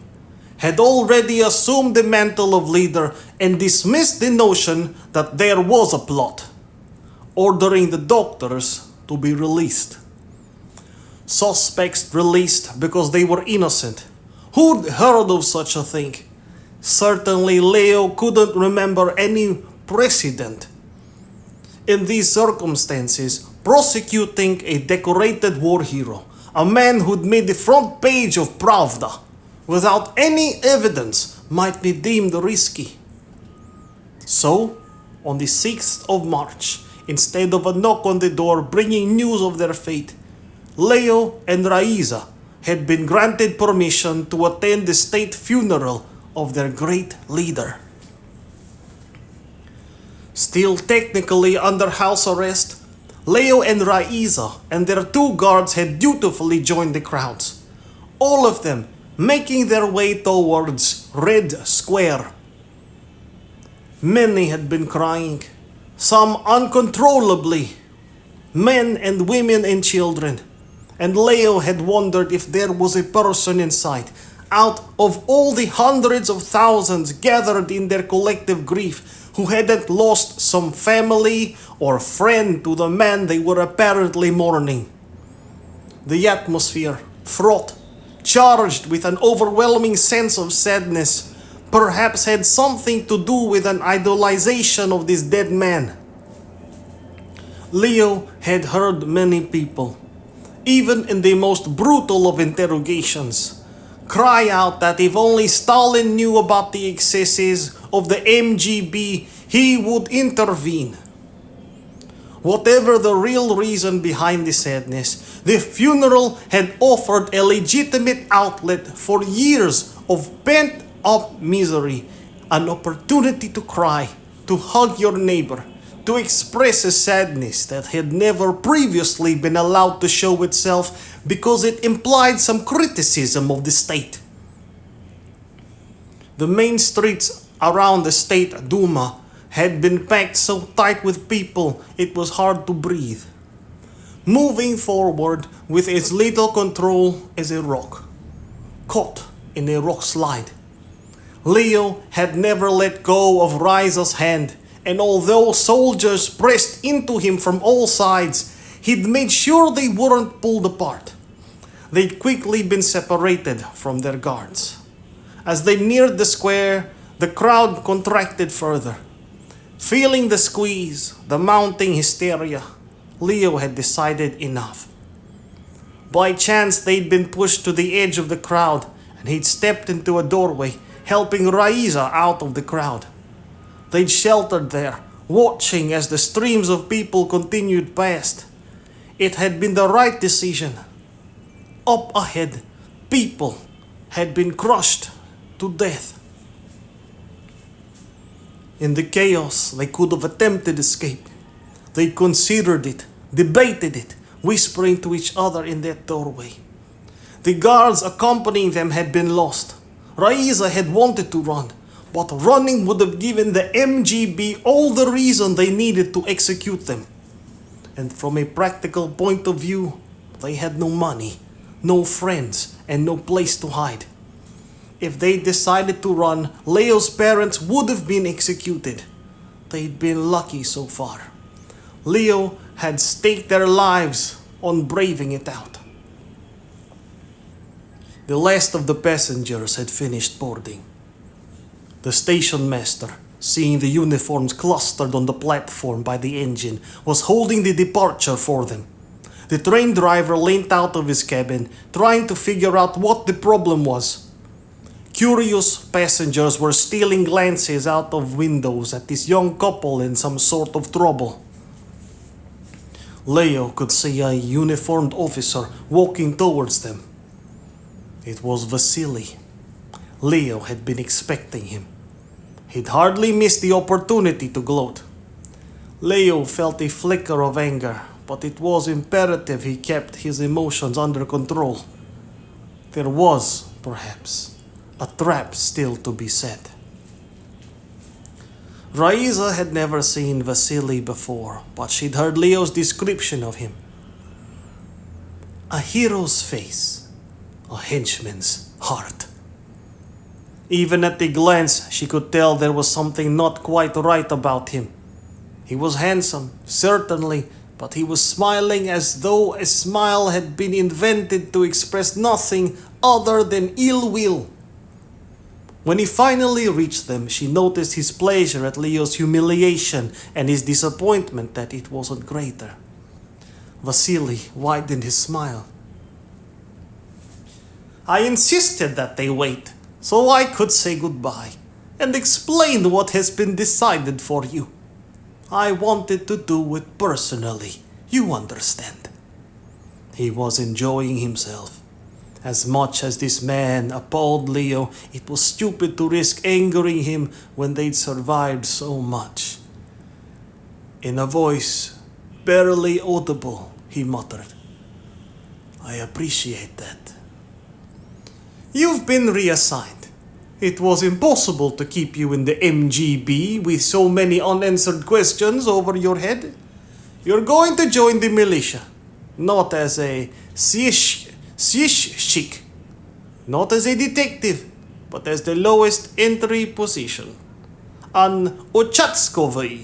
had already assumed the mantle of leader and dismissed the notion that there was a plot, ordering the doctors to be released. Suspects released because they were innocent. Who'd heard of such a thing? Certainly Leo couldn't remember any precedent. In these circumstances, prosecuting a decorated war hero, a man who'd made the front page of Pravda, without any evidence might be deemed risky. So, on the 6th of March, instead of a knock on the door bringing news of their fate, Leo and Raisa had been granted permission to attend the state funeral of their great leader. Still technically under house arrest, Leo and Raisa and their 2 guards had dutifully joined the crowds, all of them making their way towards Red Square. Many had been crying, some uncontrollably, men and women and children, and Leo had wondered if there was a person in sight, out of all the hundreds of thousands gathered in their collective grief, who hadn't lost some family or friend to the man they were apparently mourning. The atmosphere, fraught, charged with an overwhelming sense of sadness, perhaps had something to do with an idolization of this dead man. Leo had heard many people, even in the most brutal of interrogations, cry out that if only Stalin knew about the excesses of the MGB, he would intervene. Whatever the real reason behind the sadness, the funeral had offered a legitimate outlet for years of pent-up misery, an opportunity to cry, to hug your neighbor, to express a sadness that had never previously been allowed to show itself because it implied some criticism of the state. The main streets around the State Duma had been packed so tight with people it was hard to breathe. Moving forward with as little control as a rock, caught in a rock slide. Leo had never let go of Raisa's hand, and although soldiers pressed into him from all sides, he'd made sure they weren't pulled apart. They'd quickly been separated from their guards. As they neared the square, the crowd contracted further. Feeling the squeeze, the mounting hysteria, Leo had decided enough. By chance, they'd been pushed to the edge of the crowd, and he'd stepped into a doorway, helping Raisa out of the crowd. They'd sheltered there, watching as the streams of people continued past. It had been the right decision. Up ahead, people had been crushed to death. In the chaos, they could have attempted escape. They considered it, debated it, whispering to each other in that doorway. The guards accompanying them had been lost. Raisa had wanted to run, but running would have given the MGB all the reason they needed to execute them. And from a practical point of view, they had no money, no friends, and no place to hide. If they decided to run, Leo's parents would have been executed. They'd been lucky so far. Leo had staked their lives on braving it out. The last of the passengers had finished boarding. The station master, seeing the uniforms clustered on the platform by the engine, was holding the departure for them. The train driver leaned out of his cabin, trying to figure out what the problem was. Curious passengers were stealing glances out of windows at this young couple in some sort of trouble. Leo could see a uniformed officer walking towards them. It was Vasily. Leo had been expecting him. He'd hardly missed the opportunity to gloat. Leo felt a flicker of anger, but it was imperative he kept his emotions under control. There was, perhaps, a trap still to be set. Raisa had never seen Vasily before, but she'd heard Leo's description of him. A hero's face, a henchman's heart. Even at a glance, she could tell there was something not quite right about him. He was handsome, certainly, but he was smiling as though a smile had been invented to express nothing other than ill will. When he finally reached them, she noticed his pleasure at Leo's humiliation and his disappointment that it wasn't greater. Vasily widened his smile. I insisted that they wait, so I could say goodbye and explain what has been decided for you. I wanted to do it personally, you understand. He was enjoying himself. As much as this man appalled Leo, it was stupid to risk angering him when they'd survived so much. In a voice barely audible, he muttered, I appreciate that. You've been reassigned. It was impossible to keep you in the MGB with so many unanswered questions over your head. You're going to join the militia, not as a Sieshchik, not as a detective, but as the lowest entry position. An Uchatskovoy.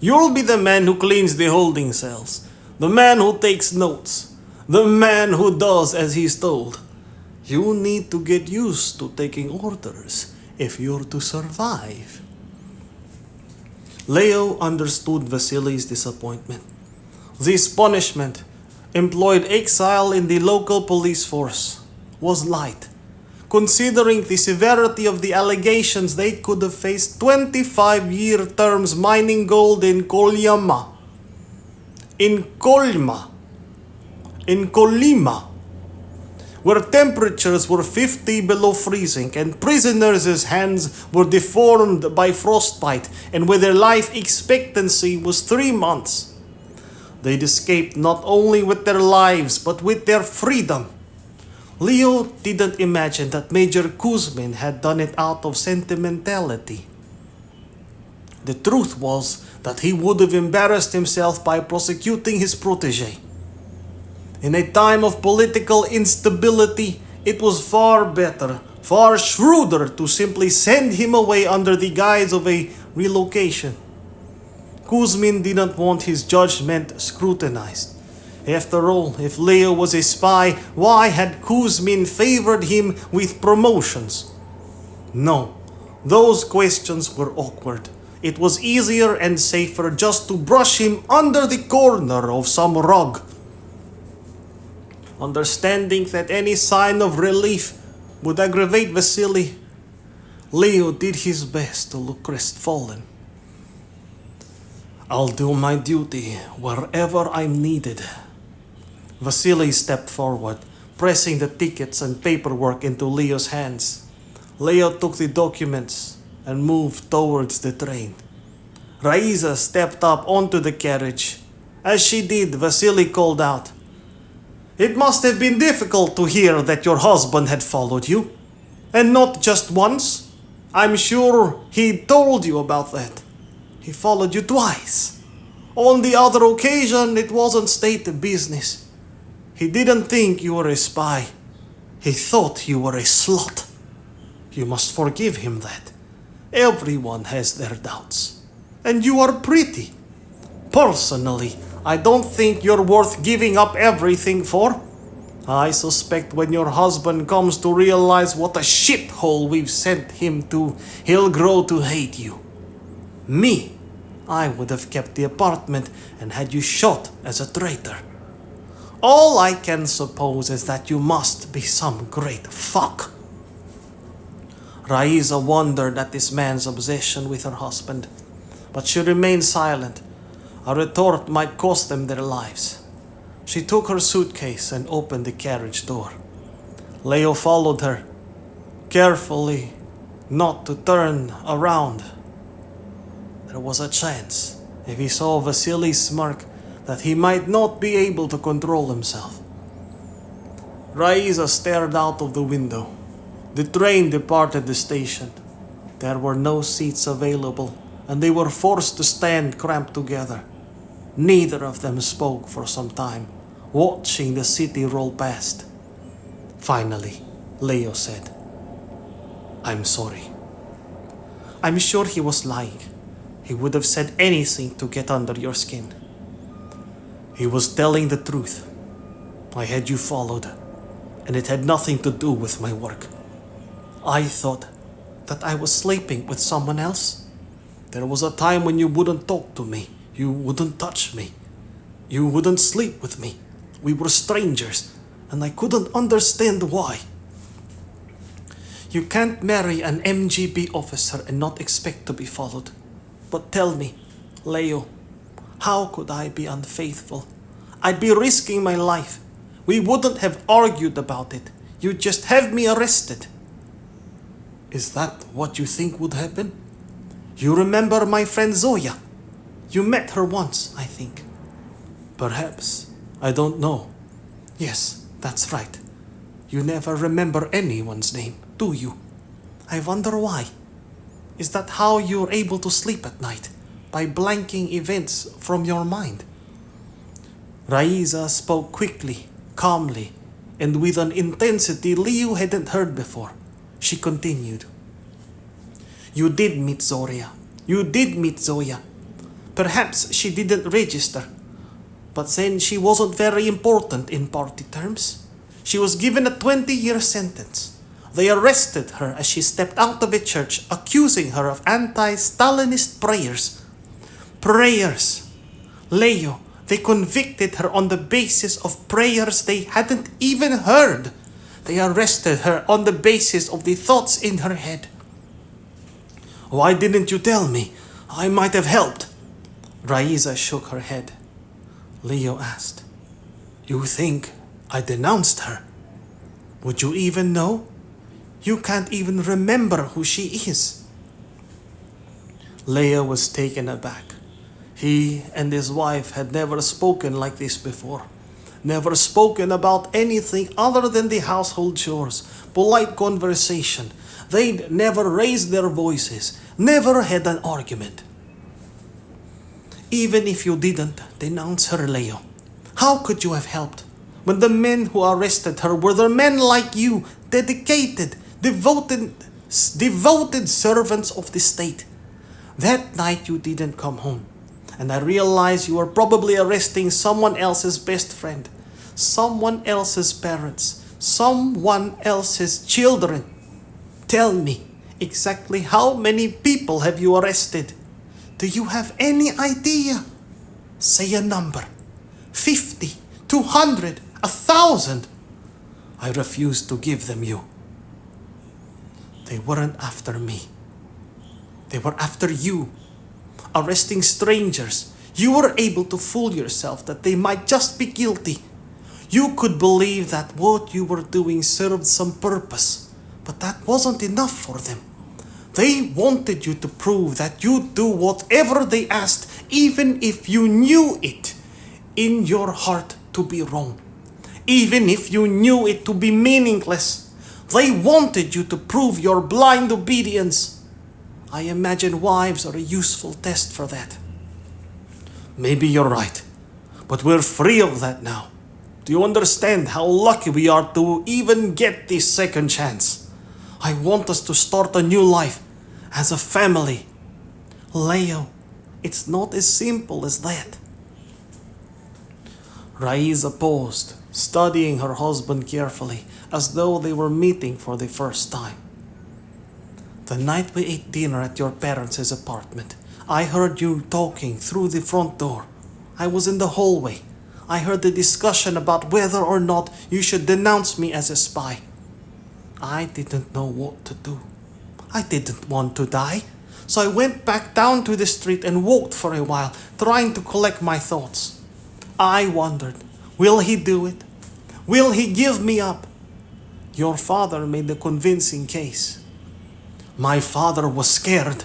You'll be the man who cleans the holding cells, the man who takes notes, the man who does as he's told. You need to get used to taking orders if you're to survive. Leo understood Vasily's disappointment. This punishment, employed exile in the local police force, was light. Considering the severity of the allegations, they could have faced 25-year terms mining gold in Kolyma. In Kolyma, where temperatures were 50 below freezing and prisoners' hands were deformed by frostbite and where their life expectancy was 3 months. They'd escaped not only with their lives but with their freedom. Leo didn't imagine that Major Kuzmin had done it out of sentimentality. The truth was that he would have embarrassed himself by prosecuting his protege. In a time of political instability, it was far better, far shrewder to simply send him away under the guise of a relocation. Kuzmin didn't want his judgment scrutinized. After all, if Leo was a spy, why had Kuzmin favored him with promotions? No, those questions were awkward. It was easier and safer just to brush him under the corner of some rug. Understanding that any sign of relief would aggravate Vasily, Leo did his best to look crestfallen. "I'll do my duty wherever I'm needed." Vasily stepped forward, pressing the tickets and paperwork into Leo's hands. Leo took the documents and moved towards the train. Raisa stepped up onto the carriage. As she did, Vasily called out, "It must have been difficult to hear that your husband had followed you. And not just once. I'm sure he told you about that. He followed you twice. On the other occasion, it wasn't state business. He didn't think you were a spy. He thought you were a slut. You must forgive him that. Everyone has their doubts. And you are pretty. Personally, I don't think you're worth giving up everything for. I suspect when your husband comes to realize what a shithole we've sent him to, he'll grow to hate you. Me, I would have kept the apartment and had you shot as a traitor. All I can suppose is that you must be some great fuck." Raisa wondered at this man's obsession with her husband, but she remained silent. A retort might cost them their lives. She took her suitcase and opened the carriage door. Leo followed her, carefully not to turn around. There was a chance, if he saw Vasily's smirk, that he might not be able to control himself. Raisa stared out of the window. The train departed the station. There were no seats available, and they were forced to stand cramped together. Neither of them spoke for some time, watching the city roll past. Finally, Leo said, "I'm sorry." I'm sure he was lying. He would have said anything to get under your skin. He was telling the truth. I had you followed, and it had nothing to do with my work. I thought that I was sleeping with someone else. There was a time when you wouldn't talk to me. You wouldn't touch me. You wouldn't sleep with me. We were strangers, and I couldn't understand why. You can't marry an MGB officer and not expect to be followed. But tell me, Leo, how could I be unfaithful? I'd be risking my life. We wouldn't have argued about it. You'd just have me arrested. Is that what you think would happen? You remember my friend Zoya? You met her once, I think. Perhaps. I don't know. Yes, that's right. You never remember anyone's name, do you? I wonder why. Is that how you're able to sleep at night? By blanking events from your mind? Raisa spoke quickly, calmly, and with an intensity Leo hadn't heard before. She continued. You did meet Zoya. You did meet Zoya. Perhaps she didn't register, but then she wasn't very important in party terms. She was given a 20-year sentence. They arrested her as she stepped out of a church, accusing her of anti-Stalinist prayers. Prayers! Leo, they convicted her on the basis of prayers they hadn't even heard. They arrested her on the basis of the thoughts in her head. Why didn't you tell me? I might have helped. Raisa shook her head. Leo asked, You think I denounced her? Would you even know? You can't even remember who she is. Leo was taken aback. He and his wife had never spoken like this before. Never spoken about anything other than the household chores, polite conversation. They'd never raised their voices, never had an argument. Even if you didn't denounce her, Leo, how could you have helped when the men who arrested her were the men like you, dedicated, devoted servants of the state? That night you didn't come home, and I realized you were probably arresting someone else's best friend, someone else's parents, someone else's children. Tell me, exactly how many people have you arrested? Do you have any idea? Say a number. 50, 200, 1,000. I refuse to give them you. They weren't after me. They were after you. Arresting strangers, you were able to fool yourself that they might just be guilty. You could believe that what you were doing served some purpose, but that wasn't enough for them. They wanted you to prove that you'd do whatever they asked, even if you knew it in your heart to be wrong. Even if you knew it to be meaningless. They wanted you to prove your blind obedience. I imagine wives are a useful test for that. Maybe you're right, but we're free of that now. Do you understand how lucky we are to even get this second chance? I want us to start a new life as a family. Leo, it's not as simple as that. Raisa paused, studying her husband carefully, as though they were meeting for the first time. The night we ate dinner at your parents' apartment, I heard you talking through the front door. I was in the hallway. I heard the discussion about whether or not you should denounce me as a spy. I didn't know what to do. I didn't want to die, so I went back down to the street and walked for a while, trying to collect my thoughts. I wondered, will he do it? Will he give me up? Your father made a convincing case. My father was scared.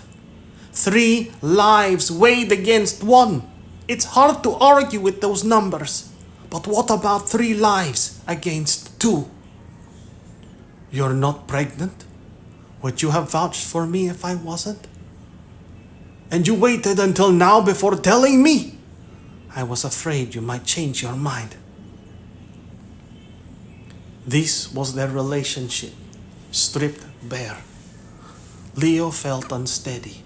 3 lives weighed against 1. It's hard to argue with those numbers. But what about 3 lives against 2? You're not pregnant? Would you have vouched for me if I wasn't? And you waited until now before telling me? I was afraid you might change your mind. This was their relationship, stripped bare. Leo felt unsteady.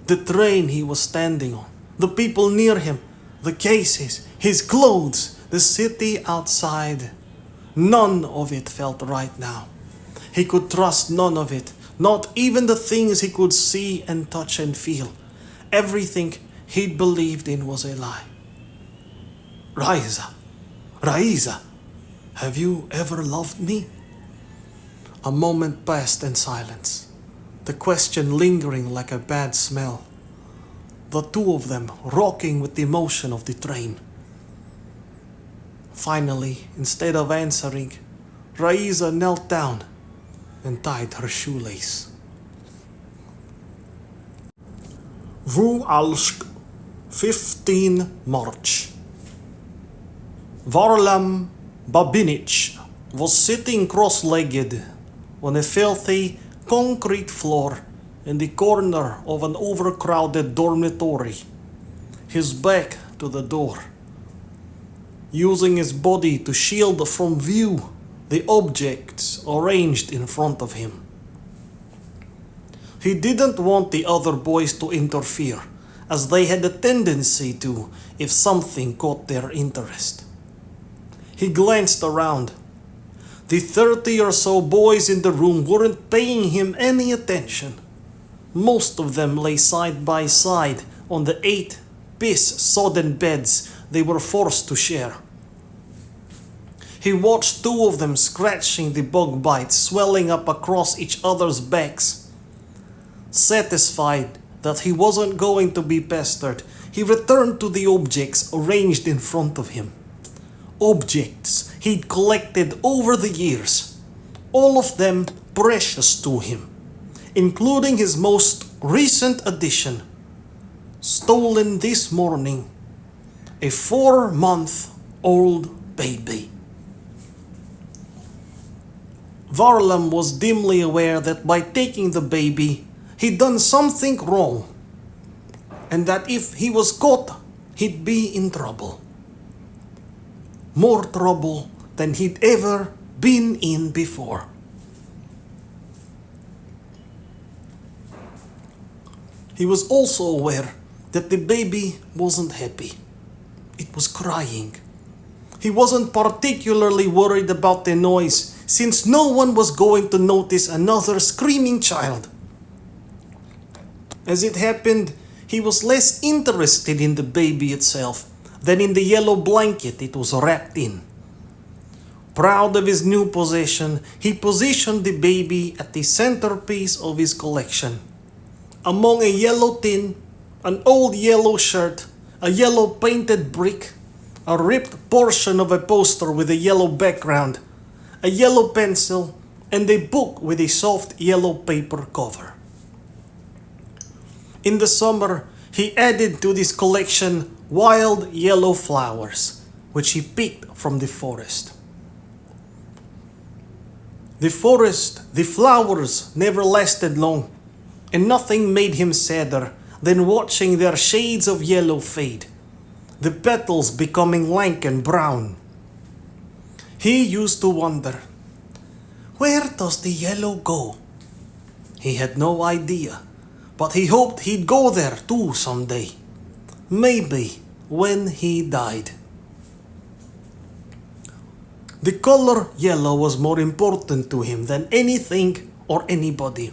The train he was standing on, the people near him, the cases, his clothes, the city outside. None of it felt right now. He could trust none of it, not even the things he could see and touch and feel. Everything he'd believed in was a lie. Raisa, have you ever loved me? A moment passed in silence, the question lingering like a bad smell. The two of them rocking with the motion of the train. Finally, instead of answering, Raisa knelt down and tied her shoelace. Voualsk, 15 March. Varlam Babinich was sitting cross-legged on a filthy concrete floor in the corner of an overcrowded dormitory, his back to the door, using his body to shield from view the objects arranged in front of him. He didn't want the other boys to interfere, as they had a tendency to if something caught their interest. He glanced around. The 30 or so boys in the room weren't paying him any attention. Most of them lay side by side on the 8 piss-sodden beds they were forced to share. He watched 2 of them scratching the bug bites swelling up across each other's backs. Satisfied that he wasn't going to be pestered, he returned to the objects arranged in front of him. Objects he'd collected over the years, all of them precious to him, including his most recent addition, stolen this morning, a 4-month-old baby. Varlam was dimly aware that by taking the baby, he'd done something wrong, and that if he was caught, he'd be in trouble. More trouble than he'd ever been in before. He was also aware that the baby wasn't happy. It was crying. He wasn't particularly worried about the noise, since no one was going to notice another screaming child. As it happened, he was less interested in the baby itself than in the yellow blanket it was wrapped in. Proud of his new possession, he positioned the baby at the centerpiece of his collection. Among a yellow tin, an old yellow shirt, a yellow painted brick, a ripped portion of a poster with a yellow background, a yellow pencil, and a book with a soft yellow paper cover. In the summer, he added to this collection wild yellow flowers, which he picked from the forest. The flowers never lasted long, and nothing made him sadder than watching their shades of yellow fade, the petals becoming lank and brown. He used to wonder, where does the yellow go? He had no idea, but he hoped he'd go there too someday. Maybe when he died. The color yellow was more important to him than anything or anybody.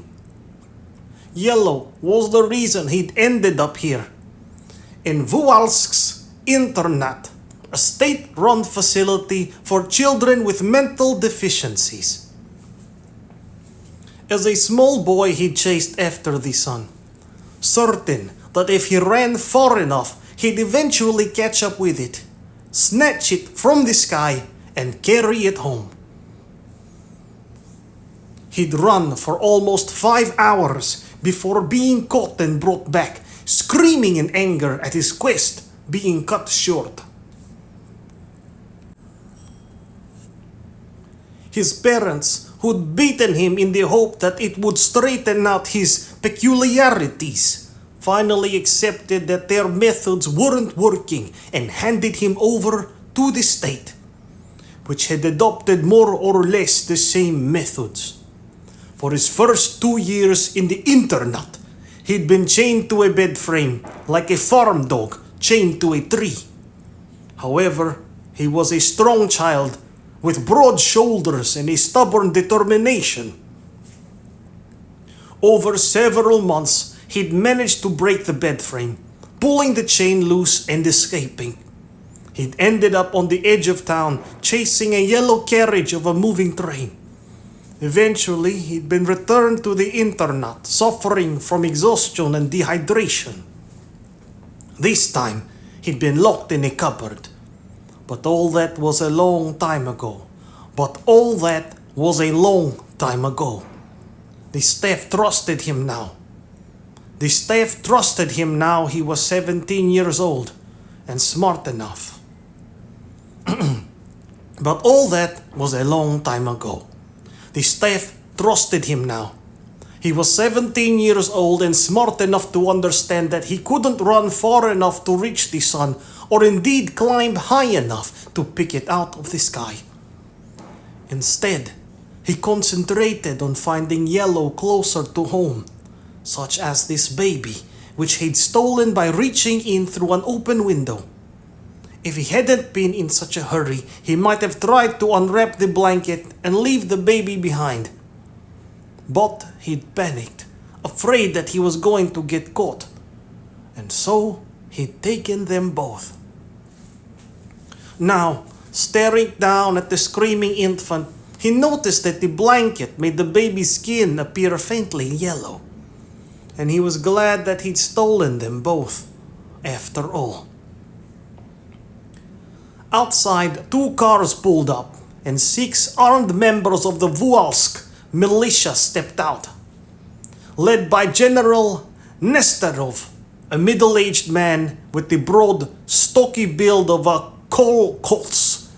Yellow was the reason he'd ended up here, in Voualsk's internat, a state-run facility for children with mental deficiencies. As a small boy, he chased after the sun, certain that if he ran far enough, he'd eventually catch up with it, snatch it from the sky, and carry it home. He'd run for almost 5 hours before being caught and brought back, screaming in anger at his quest being cut short. His parents, who'd beaten him in the hope that it would straighten out his peculiarities, finally accepted that their methods weren't working and handed him over to the state, which had adopted more or less the same methods. For his first 2 years in the internat, he'd been chained to a bed frame like a farm dog chained to a tree. However, he was a strong child with broad shoulders and a stubborn determination. Over several months, he'd managed to break the bed frame, pulling the chain loose and escaping. He'd ended up on the edge of town, chasing a yellow carriage of a moving train. Eventually, he'd been returned to the internat, suffering from exhaustion and dehydration. This time, he'd been locked in a cupboard. But all that was a long time ago. The staff trusted him now. He was 17 years old and smart enough. But all that was a long time ago. The staff trusted him now. He was 17 years old and smart enough to understand that he couldn't run far enough to reach the sun, or indeed climb high enough to pick it out of the sky. Instead, he concentrated on finding yellow closer to home, such as this baby, which he'd stolen by reaching in through an open window. If he hadn't been in such a hurry, he might have tried to unwrap the blanket and leave the baby behind. But he'd panicked, afraid that he was going to get caught. And so, he'd taken them both. Now, staring down at the screaming infant, he noticed that the blanket made the baby's skin appear faintly yellow. And he was glad that he'd stolen them both, after all. Outside, 2 cars pulled up, and 6 armed members of the Voualsk militia stepped out. Led by General Nesterov, a middle-aged man with the broad, stocky build of a kolkhoz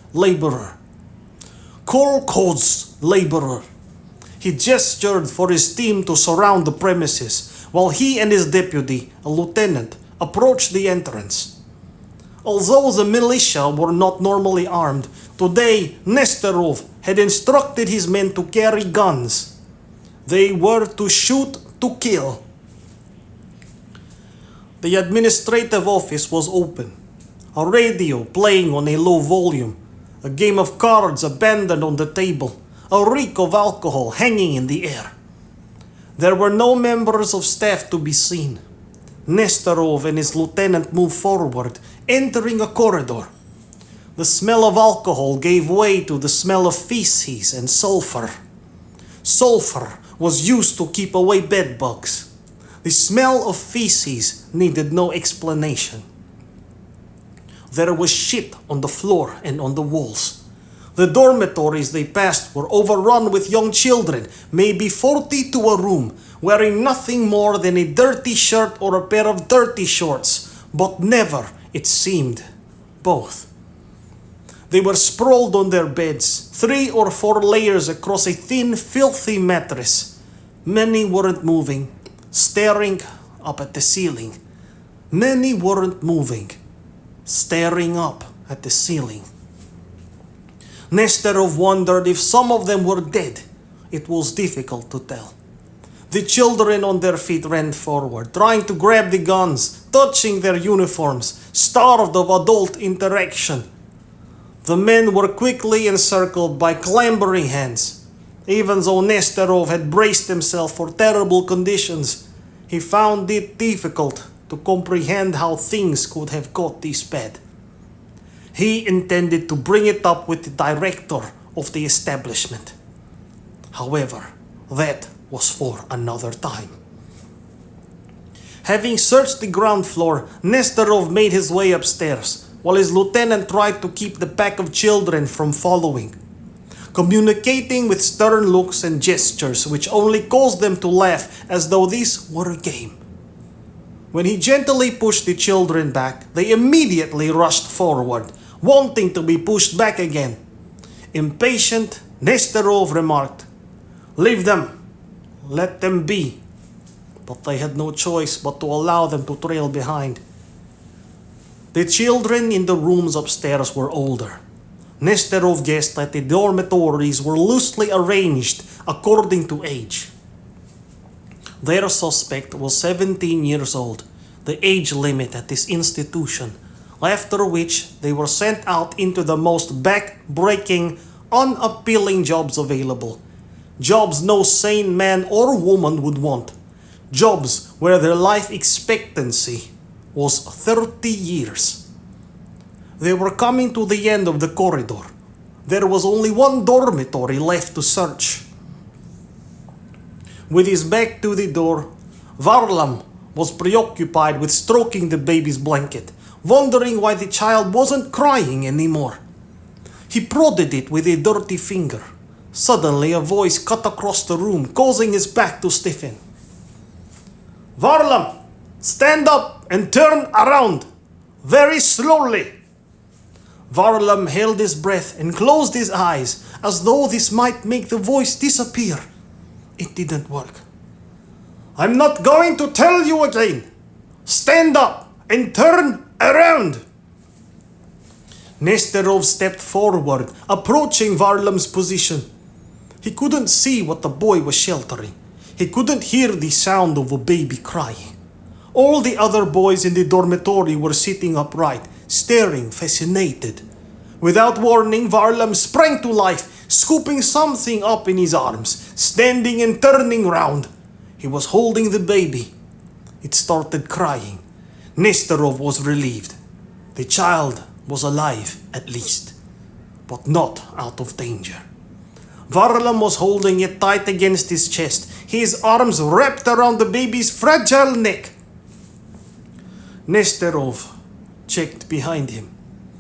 laborer. He gestured for his team to surround the premises, while he and his deputy, a lieutenant, approached the entrance. Although the militia were not normally armed, today Nesterov had instructed his men to carry guns. They were to shoot to kill. The administrative office was open, a radio playing on a low volume, a game of cards abandoned on the table, a reek of alcohol hanging in the air. There were no members of staff to be seen. Nesterov and his lieutenant moved forward, entering a corridor. The smell of alcohol gave way to the smell of feces and sulfur. Sulfur was used to keep away bedbugs. The smell of feces needed no explanation. There was shit on the floor and on the walls. The dormitories they passed were overrun with young children, maybe 40 to a room, wearing nothing more than a dirty shirt or a pair of dirty shorts, but never, it seemed, both. They were sprawled on their beds, 3 or 4 layers across a thin, filthy mattress. Many weren't moving, staring up at the ceiling. Many weren't moving, staring up at the ceiling. Nesterov wondered if some of them were dead. It was difficult to tell. The children on their feet ran forward, trying to grab the guns, touching their uniforms, starved of adult interaction. The men were quickly encircled by clambering hands. Even though Nesterov had braced himself for terrible conditions, he found it difficult to comprehend how things could have got this bad. He intended to bring it up with the director of the establishment. However, that was for another time. Having searched the ground floor, Nesterov made his way upstairs, while his lieutenant tried to keep the pack of children from following, communicating with stern looks and gestures which only caused them to laugh as though this were a game. When he gently pushed the children back, they immediately rushed forward, wanting to be pushed back again. Impatient, Nesterov remarked, "Leave them, let them be." But they had no choice but to allow them to trail behind. The children in the rooms upstairs were older. Nesterov guessed that the dormitories were loosely arranged according to age. Their suspect was 17 years old, the age limit at this institution, after which they were sent out into the most back-breaking, unappealing jobs available. Jobs no sane man or woman would want. Jobs where their life expectancy was 30 years. They were coming to the end of the corridor. There was only one dormitory left to search. With his back to the door, Varlam was preoccupied with stroking the baby's blanket, wondering why the child wasn't crying anymore. He prodded it with a dirty finger. Suddenly a voice cut across the room, causing his back to stiffen. "Varlam, stand up and turn around, very slowly." Varlam held his breath and closed his eyes, as though this might make the voice disappear. It didn't work. "I'm not going to tell you again. Stand up and turn around." Nesterov stepped forward, approaching Varlam's position. He couldn't see what the boy was sheltering. He couldn't hear the sound of a baby crying. All the other boys in the dormitory were sitting upright, staring, fascinated. Without warning, Varlam sprang to life, scooping something up in his arms, standing and turning round. He was holding the baby. It started crying. Nesterov was relieved. The child was alive, at least, but not out of danger. Varlam was holding it tight against his chest, his arms wrapped around the baby's fragile neck. Nesterov checked behind him.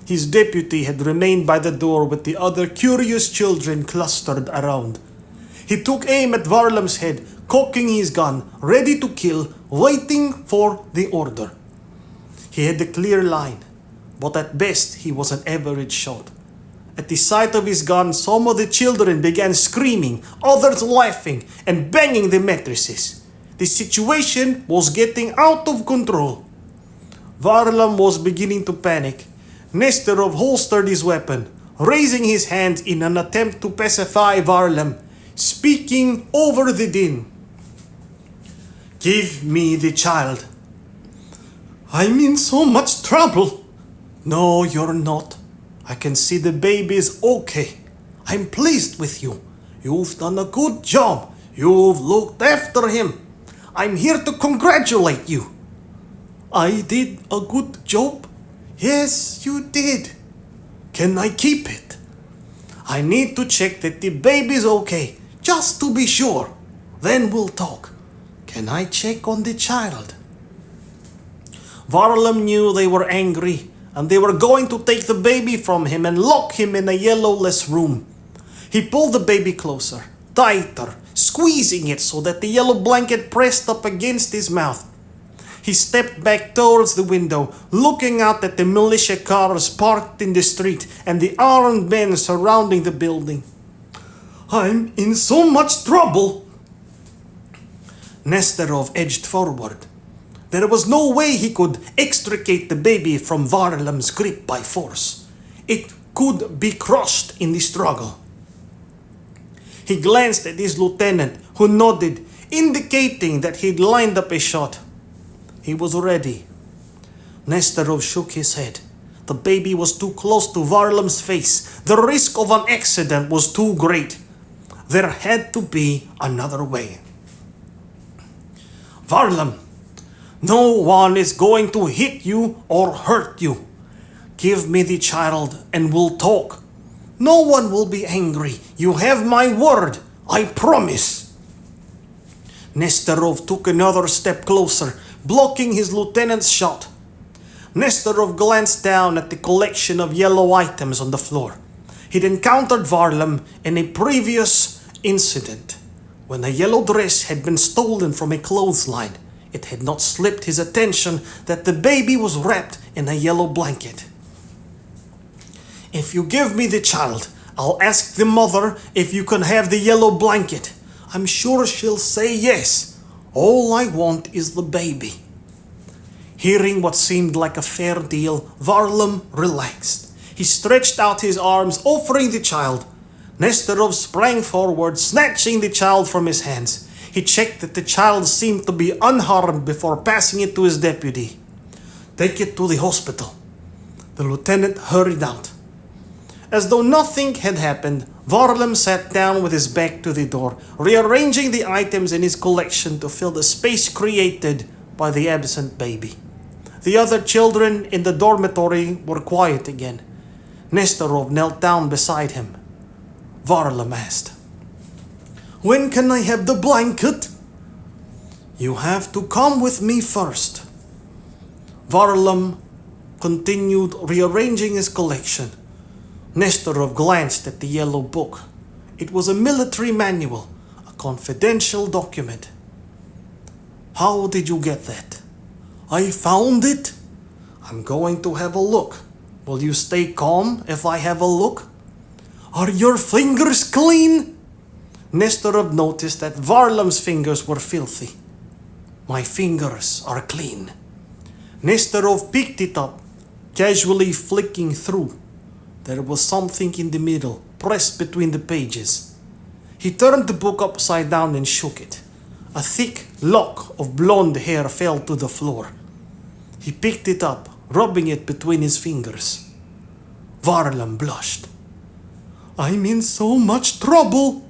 His deputy had remained by the door with the other curious children clustered around. He took aim at Varlam's head, cocking his gun, ready to kill, waiting for the order. He had a clear line, but at best he was an average shot. At the sight of his gun, some of the children began screaming, others laughing and banging the mattresses. The situation was getting out of control. Varlam was beginning to panic. Nesterov holstered his weapon, raising his hand in an attempt to pacify Varlam, speaking over the din. "Give me the child." "I'm in so much trouble." "No, you're not. I can see the baby is okay. I'm pleased with you. You've done a good job. You've looked after him. I'm here to congratulate you." "I did a good job?" "Yes, you did." Can I keep it? I need to check that the baby's okay, just to be sure. Then we'll talk. Can I check on the child? Varlam knew they were angry, and they were going to take the baby from him and lock him in a yellowless room. He pulled the baby closer, tighter, squeezing it so that the yellow blanket pressed up against his mouth. He stepped back towards the window, looking out at the militia cars parked in the street and the armed men surrounding the building. I'm in so much trouble. Nesterov edged forward. There was no way he could extricate the baby from Varlam's grip by force. It could be crushed in the struggle. He glanced at his lieutenant, who nodded, indicating that he'd lined up a shot. He was ready. Nesterov shook his head. The baby was too close to Varlam's face. The risk of an accident was too great. There had to be another way. Varlam, no one is going to hit you or hurt you. Give me the child and we'll talk. No one will be angry. You have my word. I promise. Nesterov took another step closer, blocking his lieutenant's shot. Nesterov glanced down at the collection of yellow items on the floor. He'd encountered Varlam in a previous incident, when a yellow dress had been stolen from a clothesline. It had not slipped his attention that the baby was wrapped in a yellow blanket. If you give me the child, I'll ask the mother if you can have the yellow blanket. I'm sure she'll say yes. All I want is the baby. Hearing what seemed like a fair deal, Varlam relaxed. He stretched out his arms, offering the child. Nesterov sprang forward, snatching the child from his hands. He checked that the child seemed to be unharmed before passing it to his deputy. Take it to the hospital. The lieutenant hurried out. As though nothing had happened, Varlam sat down with his back to the door, rearranging the items in his collection to fill the space created by the absent baby. The other children in the dormitory were quiet again. Nesterov knelt down beside him. Varlam asked, "When can I have the blanket?" "You have to come with me first." Varlam continued rearranging his collection. Nesterov glanced at the yellow book. It was a military manual, a confidential document. "How did you get that?" "I found it." "I'm going to have a look. Will you stay calm if I have a look?" "Are your fingers clean?" Nesterov noticed that Varlam's fingers were filthy. "My fingers are clean." Nesterov picked it up, casually flicking through. There was something in the middle, pressed between the pages. He turned the book upside down and shook it. A thick lock of blonde hair fell to the floor. He picked it up, rubbing it between his fingers. Varlam blushed. "I'm in so much trouble."